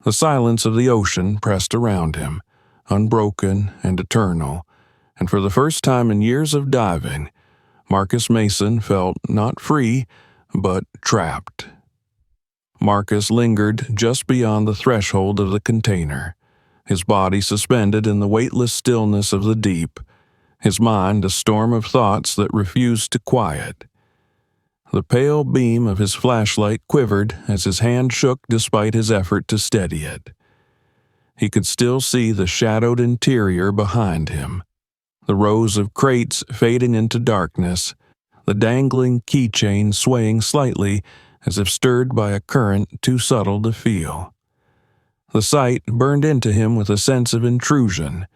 The silence of the ocean pressed around him, unbroken and eternal, and for the first time in years of diving, Marcus Mason felt not free, but trapped. Marcus lingered just beyond the threshold of the container, his body suspended in the weightless stillness of the deep, his mind a storm of thoughts that refused to quiet. The pale beam of his flashlight quivered as his hand shook despite his effort to steady it. He could still see the shadowed interior behind him, the rows of crates fading into darkness, the dangling keychain swaying slightly as if stirred by a current too subtle to feel. The sight burned into him with a sense of intrusion,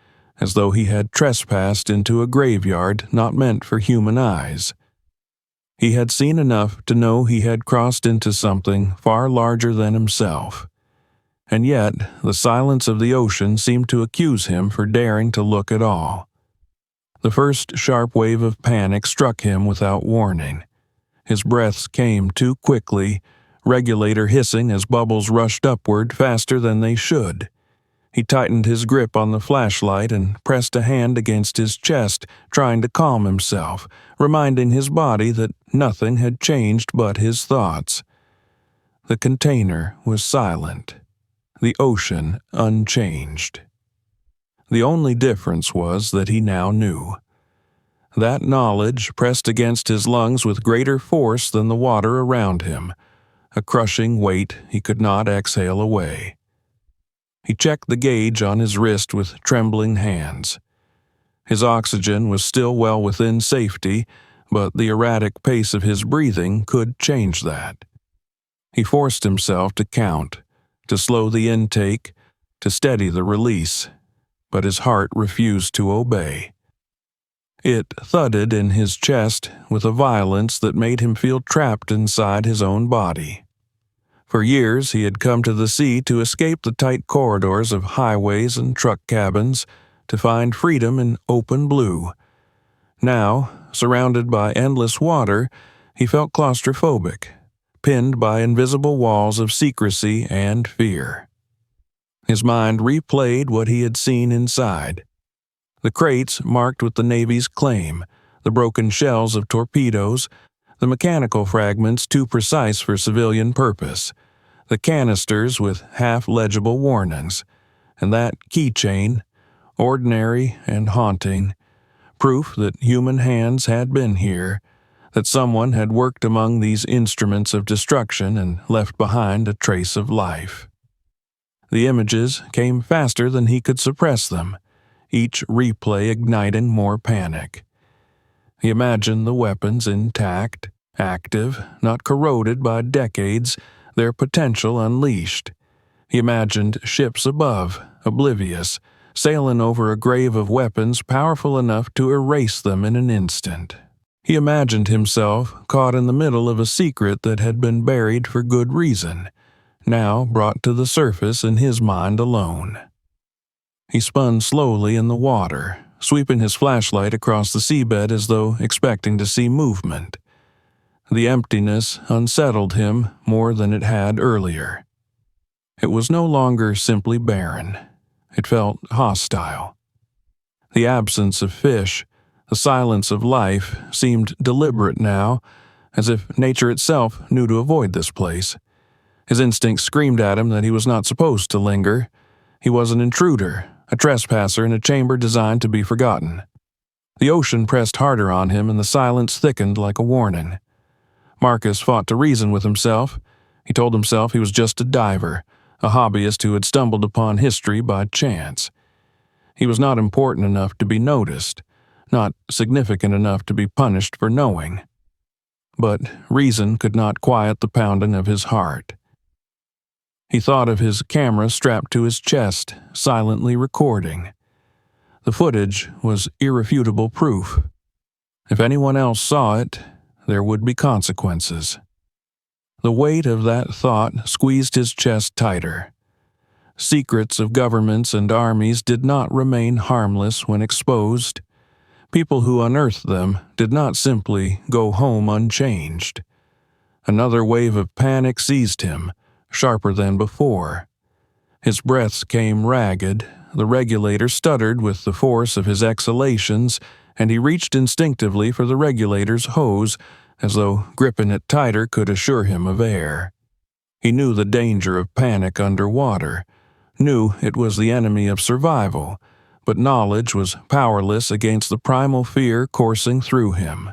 as though he had trespassed into a graveyard not meant for human eyes. He had seen enough to know he had crossed into something far larger than himself, and yet the silence of the ocean seemed to accuse him for daring to look at all. The first sharp wave of panic struck him without warning. His breaths came too quickly, regulator hissing as bubbles rushed upward faster than they should. He tightened his grip on the flashlight and pressed a hand against his chest, trying to calm himself, reminding his body that nothing had changed but his thoughts. The container was silent, the ocean unchanged. The only difference was that he now knew. That knowledge pressed against his lungs with greater force than the water around him, a crushing weight he could not exhale away. He checked the gauge on his wrist with trembling hands. His oxygen was still well within safety, but the erratic pace of his breathing could change that. He forced himself to count, to slow the intake, to steady the release, but his heart refused to obey. It thudded in his chest with a violence that made him feel trapped inside his own body. For years he had come to the sea to escape the tight corridors of highways and truck cabins, to find freedom in open blue. Now, surrounded by endless water, he felt claustrophobic, pinned by invisible walls of secrecy and fear. His mind replayed what he had seen inside. The crates marked with the Navy's claim, the broken shells of torpedoes, the mechanical fragments too precise for civilian purpose, the canisters with half-legible warnings, and that keychain, ordinary and haunting, proof that human hands had been here, that someone had worked among these instruments of destruction and left behind a trace of life. The images came faster than he could suppress them, each replay igniting more panic. He imagined the weapons intact, active, not corroded by decades, their potential unleashed. He imagined ships above, oblivious, sailing over a grave of weapons powerful enough to erase them in an instant. He imagined himself caught in the middle of a secret that had been buried for good reason, now brought to the surface in his mind alone. He spun slowly in the water, sweeping his flashlight across the seabed as though expecting to see movement. The emptiness unsettled him more than it had earlier. It was no longer simply barren. It felt hostile. The absence of fish, the silence of life, seemed deliberate now, as if nature itself knew to avoid this place. His instincts screamed at him that he was not supposed to linger. He was an intruder, a trespasser in a chamber designed to be forgotten. The ocean pressed harder on him, and the silence thickened like a warning. Marcus fought to reason with himself. He told himself he was just a diver, a hobbyist who had stumbled upon history by chance. He was not important enough to be noticed, not significant enough to be punished for knowing. But reason could not quiet the pounding of his heart. He thought of his camera strapped to his chest, silently recording. The footage was irrefutable proof. If anyone else saw it, there would be consequences. The weight of that thought squeezed his chest tighter. Secrets of governments and armies did not remain harmless when exposed. People who unearthed them did not simply go home unchanged. Another wave of panic seized him, sharper than before. His breaths came ragged, the regulator stuttered with the force of his exhalations, and he reached instinctively for the regulator's hose, as though gripping it tighter could assure him of air. He knew the danger of panic underwater, knew it was the enemy of survival, but knowledge was powerless against the primal fear coursing through him.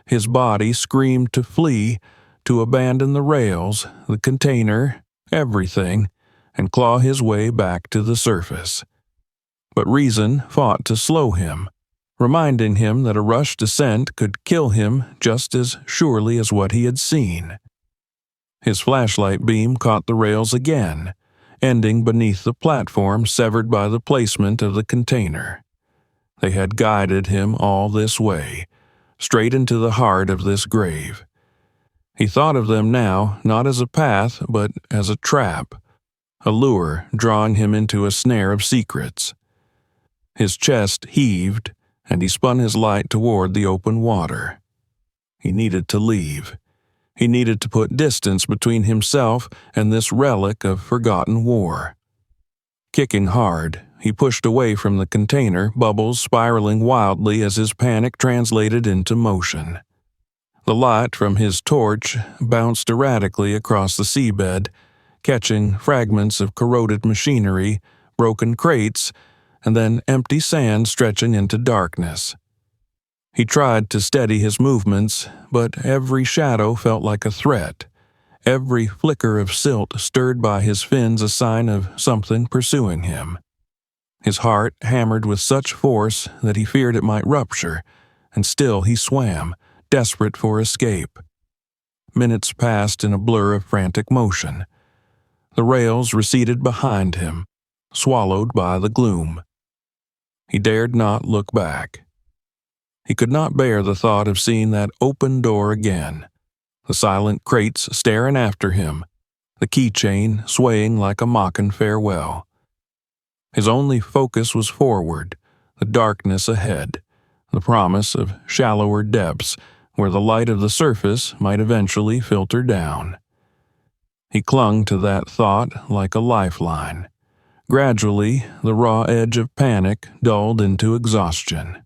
His body screamed to flee, to abandon the rails, the container, everything, and claw his way back to the surface. But reason fought to slow him, reminding him that a rush descent could kill him just as surely as what he had seen. His flashlight beam caught the rails again, ending beneath the platform severed by the placement of the container. They had guided him all this way, straight into the heart of this grave. He thought of them now not as a path, but as a trap, a lure drawing him into a snare of secrets. His chest heaved, and he spun his light toward the open water. He needed to leave. He needed to put distance between himself and this relic of forgotten war. Kicking hard, he pushed away from the container, bubbles spiraling wildly as his panic translated into motion. The light from his torch bounced erratically across the seabed, catching fragments of corroded machinery, broken crates, and then empty sand stretching into darkness. He tried to steady his movements, but every shadow felt like a threat. Every flicker of silt stirred by his fins a sign of something pursuing him. His heart hammered with such force that he feared it might rupture, and still he swam, desperate for escape. Minutes passed in a blur of frantic motion. The rails receded behind him, swallowed by the gloom. He dared not look back. He could not bear the thought of seeing that open door again, the silent crates staring after him, the keychain swaying like a mocking farewell. His only focus was forward, the darkness ahead, the promise of shallower depths where the light of the surface might eventually filter down. He clung to that thought like a lifeline. Gradually, the raw edge of panic dulled into exhaustion.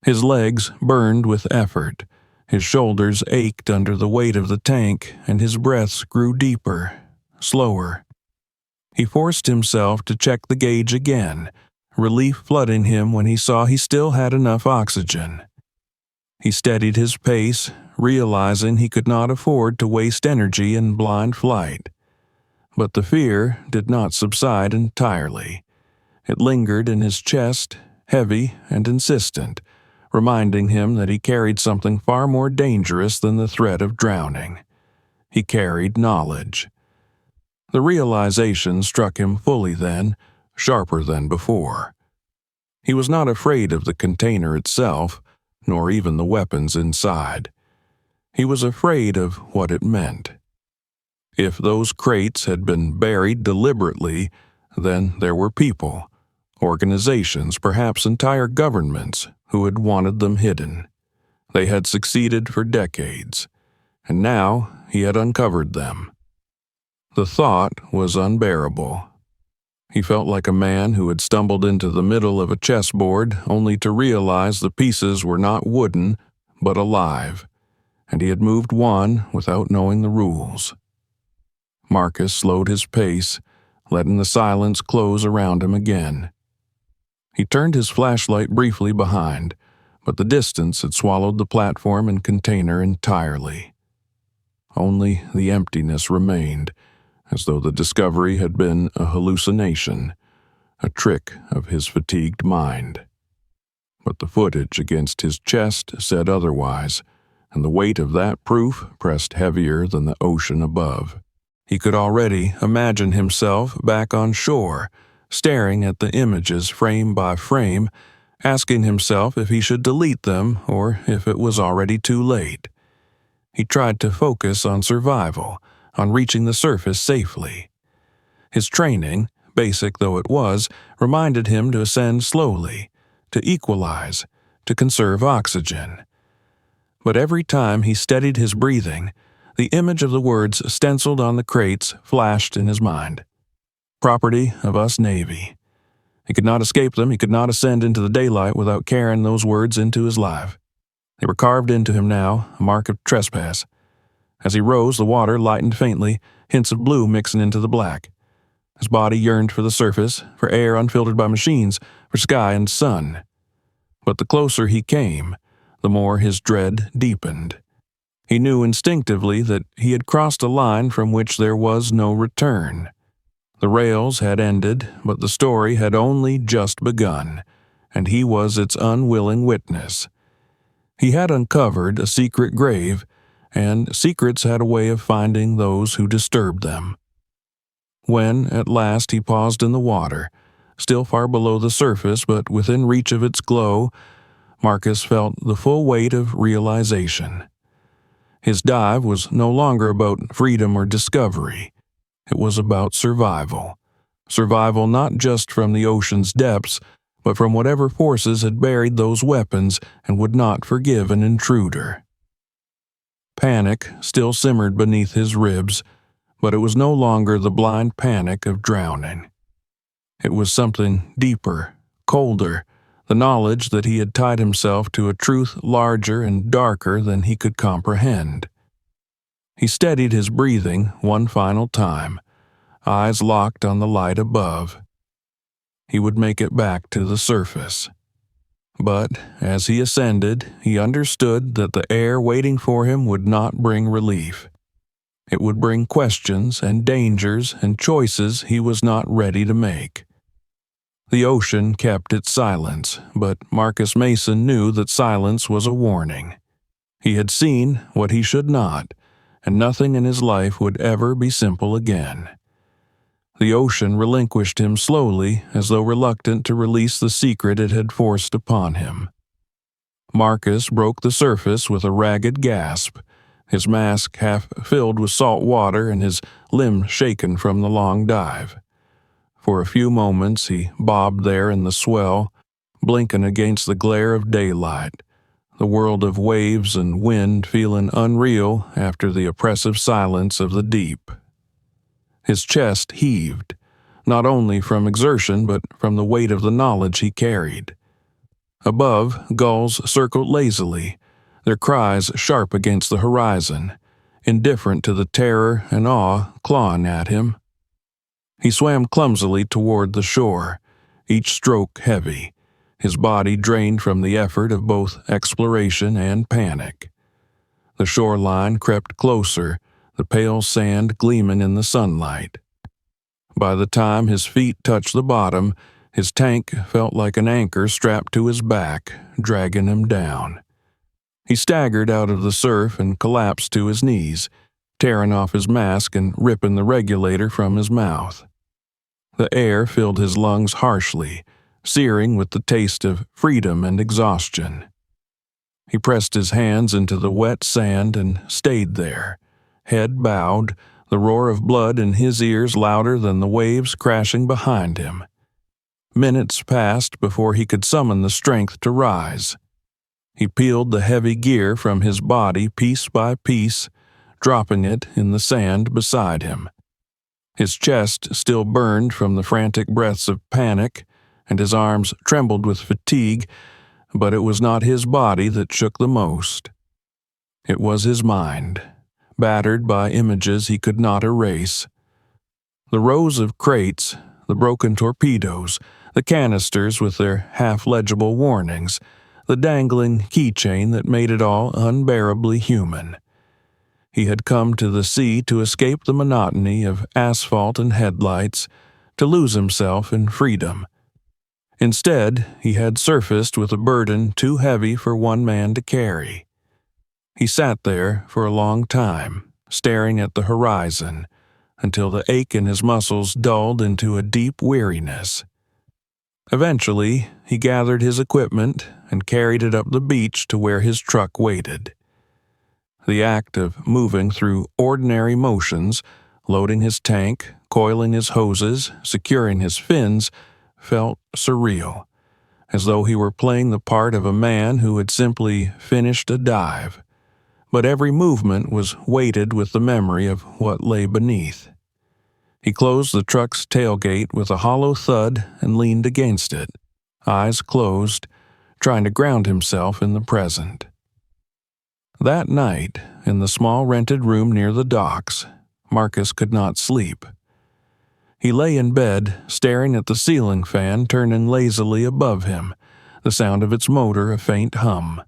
His legs burned with effort, his shoulders ached under the weight of the tank, and his breaths grew deeper, slower. He forced himself to check the gauge again, relief flooding him when he saw he still had enough oxygen. He steadied his pace, realizing he could not afford to waste energy in blind flight. But the fear did not subside entirely. It lingered in his chest, heavy and insistent, reminding him that he carried something far more dangerous than the threat of drowning. He carried knowledge. The realization struck him fully then, sharper than before. He was not afraid of the container itself, nor even the weapons inside. He was afraid of what it meant. If those crates had been buried deliberately, then there were people, organizations, perhaps entire governments, who had wanted them hidden. They had succeeded for decades, and now he had uncovered them. The thought was unbearable. He felt like a man who had stumbled into the middle of a chessboard only to realize the pieces were not wooden, but alive, and he had moved one without knowing the rules. Marcus slowed his pace, letting the silence close around him again. He turned his flashlight briefly behind, but the distance had swallowed the platform and container entirely. Only the emptiness remained, as though the discovery had been a hallucination, a trick of his fatigued mind. But the footage against his chest said otherwise, and the weight of that proof pressed heavier than the ocean above. He could already imagine himself back on shore, staring at the images frame by frame, asking himself if he should delete them or if it was already too late. He tried to focus on survival, on reaching the surface safely. His training, basic though it was, reminded him to ascend slowly, to equalize, to conserve oxygen. But every time he steadied his breathing, the image of the words stenciled on the crates flashed in his mind. Property of us Navy. He could not escape them, he could not ascend into the daylight without carrying those words into his life. They were carved into him now, a mark of trespass. As he rose, the water lightened faintly, hints of blue mixing into the black. His body yearned for the surface, for air unfiltered by machines, for sky and sun. But the closer he came, the more his dread deepened. He knew instinctively that he had crossed a line from which there was no return. The rails had ended, but the story had only just begun, and he was its unwilling witness. He had uncovered a secret grave, and secrets had a way of finding those who disturbed them. When, at last, he paused in the water, still far below the surface but within reach of its glow, Marcus felt the full weight of realization. His dive was no longer about freedom or discovery. It was about survival. Survival not just from the ocean's depths, but from whatever forces had buried those weapons and would not forgive an intruder. Panic still simmered beneath his ribs, but it was no longer the blind panic of drowning. It was something deeper, colder, the knowledge that he had tied himself to a truth larger and darker than he could comprehend. He steadied his breathing one final time, eyes locked on the light above. He would make it back to the surface. But as he ascended, he understood that the air waiting for him would not bring relief. It would bring questions and dangers and choices he was not ready to make. The ocean kept its silence, but Marcus Mason knew that silence was a warning. He had seen what he should not, and nothing in his life would ever be simple again. The ocean relinquished him slowly, as though reluctant to release the secret it had forced upon him. Marcus broke the surface with a ragged gasp, his mask half filled with salt water and his limbs shaken from the long dive. For a few moments he bobbed there in the swell, blinking against the glare of daylight, the world of waves and wind feeling unreal after the oppressive silence of the deep. His chest heaved, not only from exertion but from the weight of the knowledge he carried. Above, gulls circled lazily, their cries sharp against the horizon, indifferent to the terror and awe clawing at him. He swam clumsily toward the shore, each stroke heavy, his body drained from the effort of both exploration and panic. The shoreline crept closer, the pale sand gleaming in the sunlight. By the time his feet touched the bottom, his tank felt like an anchor strapped to his back, dragging him down. He staggered out of the surf and collapsed to his knees, tearing off his mask and ripping the regulator from his mouth. The air filled his lungs harshly, searing with the taste of freedom and exhaustion. He pressed his hands into the wet sand and stayed there, head bowed, the roar of blood in his ears louder than the waves crashing behind him. Minutes passed before he could summon the strength to rise. He peeled the heavy gear from his body piece by piece, dropping it in the sand beside him. His chest still burned from the frantic breaths of panic, and his arms trembled with fatigue, but it was not his body that shook the most. It was his mind, battered by images he could not erase. The rows of crates, the broken torpedoes, the canisters with their half-legible warnings, the dangling keychain that made it all unbearably human. He had come to the sea to escape the monotony of asphalt and headlights, to lose himself in freedom. Instead, he had surfaced with a burden too heavy for one man to carry. He sat there for a long time, staring at the horizon, until the ache in his muscles dulled into a deep weariness. Eventually, he gathered his equipment and carried it up the beach to where his truck waited. The act of moving through ordinary motions, loading his tank, coiling his hoses, securing his fins, felt surreal, as though he were playing the part of a man who had simply finished a dive. But every movement was weighted with the memory of what lay beneath. He closed the truck's tailgate with a hollow thud and leaned against it, eyes closed, trying to ground himself in the present. That night, in the small rented room near the docks, Marcus could not sleep. He lay in bed, staring at the ceiling fan turning lazily above him, the sound of its motor a faint hum.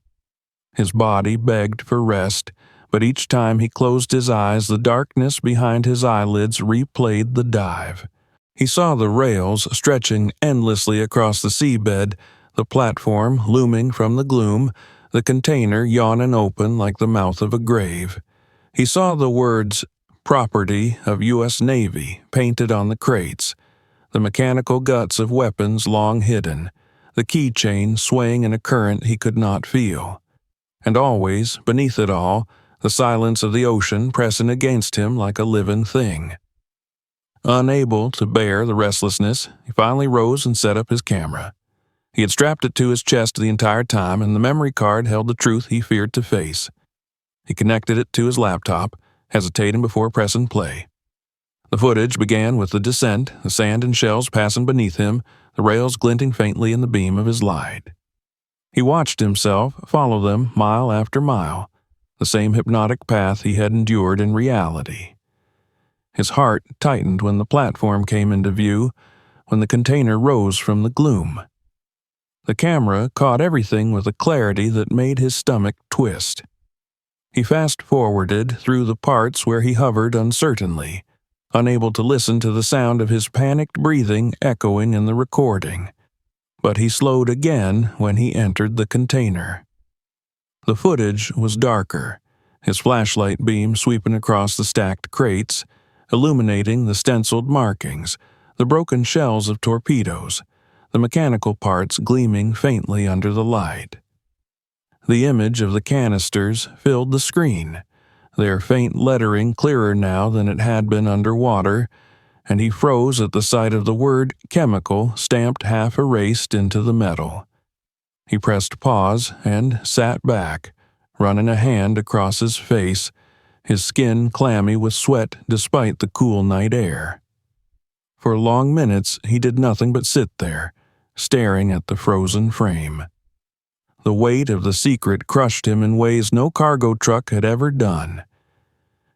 His body begged for rest, but each time he closed his eyes, the darkness behind his eyelids replayed the dive. He saw the rails stretching endlessly across the seabed, the platform looming from the gloom, the container yawning open like the mouth of a grave. He saw the words, "Property of U.S. Navy," painted on the crates, the mechanical guts of weapons long hidden, the keychain swaying in a current he could not feel. And always, beneath it all, the silence of the ocean pressing against him like a living thing. Unable to bear the restlessness, he finally rose and set up his camera. He had strapped it to his chest the entire time, and the memory card held the truth he feared to face. He connected it to his laptop, hesitating before pressing play. The footage began with the descent, the sand and shells passing beneath him, the rails glinting faintly in the beam of his light. He watched himself follow them mile after mile, the same hypnotic path he had endured in reality. His heart tightened when the platform came into view, when the container rose from the gloom. The camera caught everything with a clarity that made his stomach twist. He fast-forwarded through the parts where he hovered uncertainly, unable to listen to the sound of his panicked breathing echoing in the recording. But he slowed again when he entered the container. The footage was darker, his flashlight beam sweeping across the stacked crates, illuminating the stenciled markings, the broken shells of torpedoes, the mechanical parts gleaming faintly under the light. The image of the canisters filled the screen, their faint lettering clearer now than it had been underwater, and he froze at the sight of the word chemical stamped half erased into the metal. He pressed pause and sat back, running a hand across his face, his skin clammy with sweat despite the cool night air. For long minutes he did nothing but sit there, staring at the frozen frame. The weight of the secret crushed him in ways no cargo truck had ever done.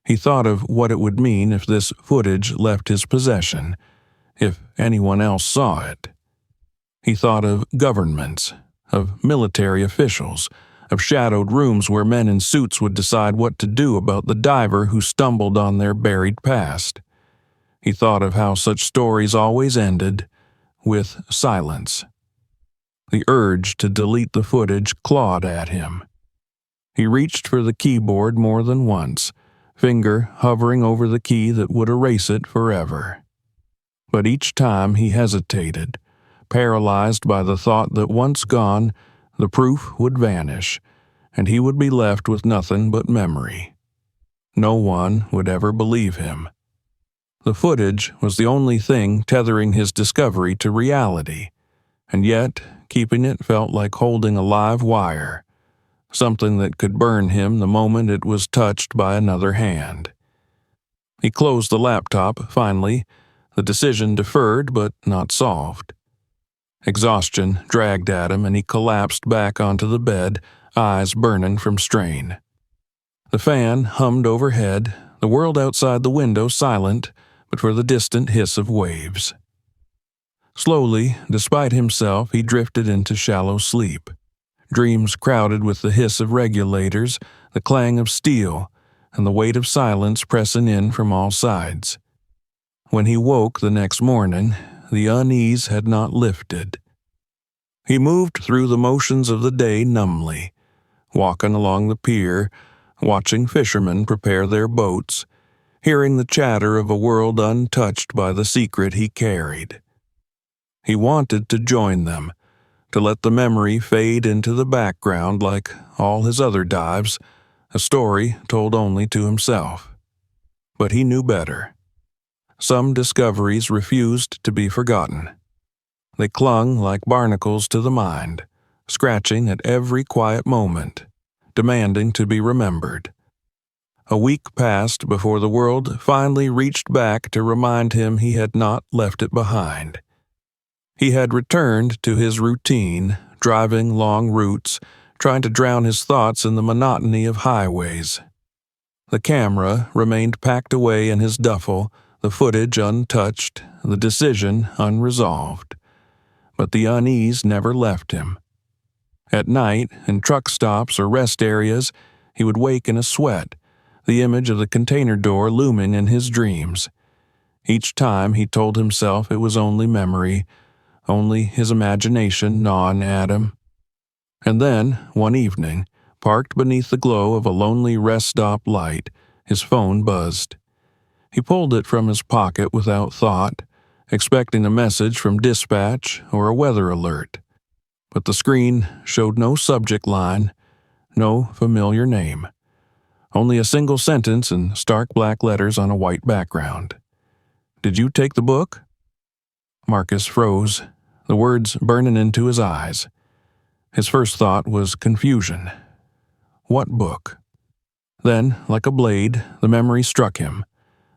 He thought of what it would mean if this footage left his possession, if anyone else saw it. He thought of governments, of military officials, of shadowed rooms where men in suits would decide what to do about the diver who stumbled on their buried past. He thought of how such stories always ended with silence. The urge to delete the footage clawed at him. He reached for the keyboard more than once, finger hovering over the key that would erase it forever. But each time he hesitated, paralyzed by the thought that once gone, the proof would vanish, and he would be left with nothing but memory. No one would ever believe him. The footage was the only thing tethering his discovery to reality, and yet keeping it felt like holding a live wire, something that could burn him the moment it was touched by another hand. He closed the laptop, finally, the decision deferred but not solved. Exhaustion dragged at him, and he collapsed back onto the bed, eyes burning from strain. The fan hummed overhead, the world outside the window silent, but for the distant hiss of waves. Slowly, despite himself, he drifted into shallow sleep. Dreams crowded with the hiss of regulators, the clang of steel, and the weight of silence pressing in from all sides. When he woke the next morning, the unease had not lifted. He moved through the motions of the day numbly, walking along the pier, watching fishermen prepare their boats, hearing the chatter of a world untouched by the secret he carried. He wanted to join them, to let the memory fade into the background like all his other dives, a story told only to himself. But he knew better. Some discoveries refused to be forgotten. They clung like barnacles to the mind, scratching at every quiet moment, demanding to be remembered. A week passed before the world finally reached back to remind him he had not left it behind. He had returned to his routine, driving long routes, trying to drown his thoughts in the monotony of highways. The camera remained packed away in his duffel, the footage untouched, the decision unresolved. But the unease never left him. At night, in truck stops or rest areas, he would wake in a sweat, the image of the container door looming in his dreams. Each time he told himself it was only memory, only his imagination gnawing at him. And then, one evening, parked beneath the glow of a lonely rest stop light, his phone buzzed. He pulled it from his pocket without thought, expecting a message from dispatch or a weather alert. But the screen showed no subject line, no familiar name. Only a single sentence in stark black letters on a white background. "Did you take the book?" Marcus froze, the words burning into his eyes. His first thought was confusion. What book? Then, like a blade, the memory struck him.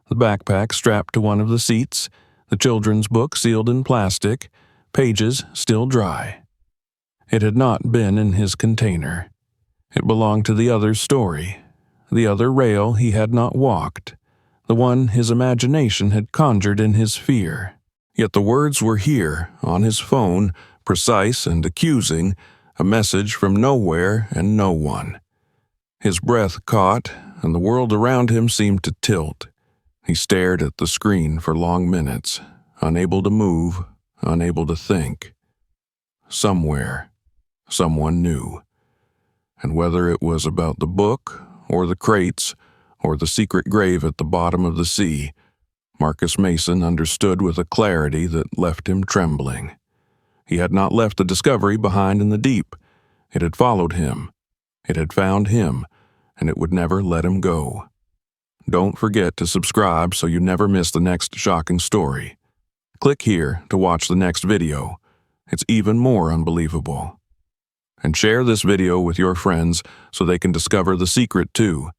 The backpack strapped to one of the seats, the children's book sealed in plastic, pages still dry. It had not been in his container. It belonged to the other's story, the other rail he had not walked, the one his imagination had conjured in his fear. Yet the words were here, on his phone, precise and accusing, a message from nowhere and no one. His breath caught, and the world around him seemed to tilt. He stared at the screen for long minutes, unable to move, unable to think. Somewhere, someone knew. And whether it was about the book, or the crates, or the secret grave at the bottom of the sea, Marcus Mason understood with a clarity that left him trembling. He had not left the discovery behind in the deep. It had followed him. It had found him, and it would never let him go. Don't forget to subscribe so you never miss the next shocking story. Click here to watch the next video. It's even more unbelievable. And share this video with your friends so they can discover the secret too.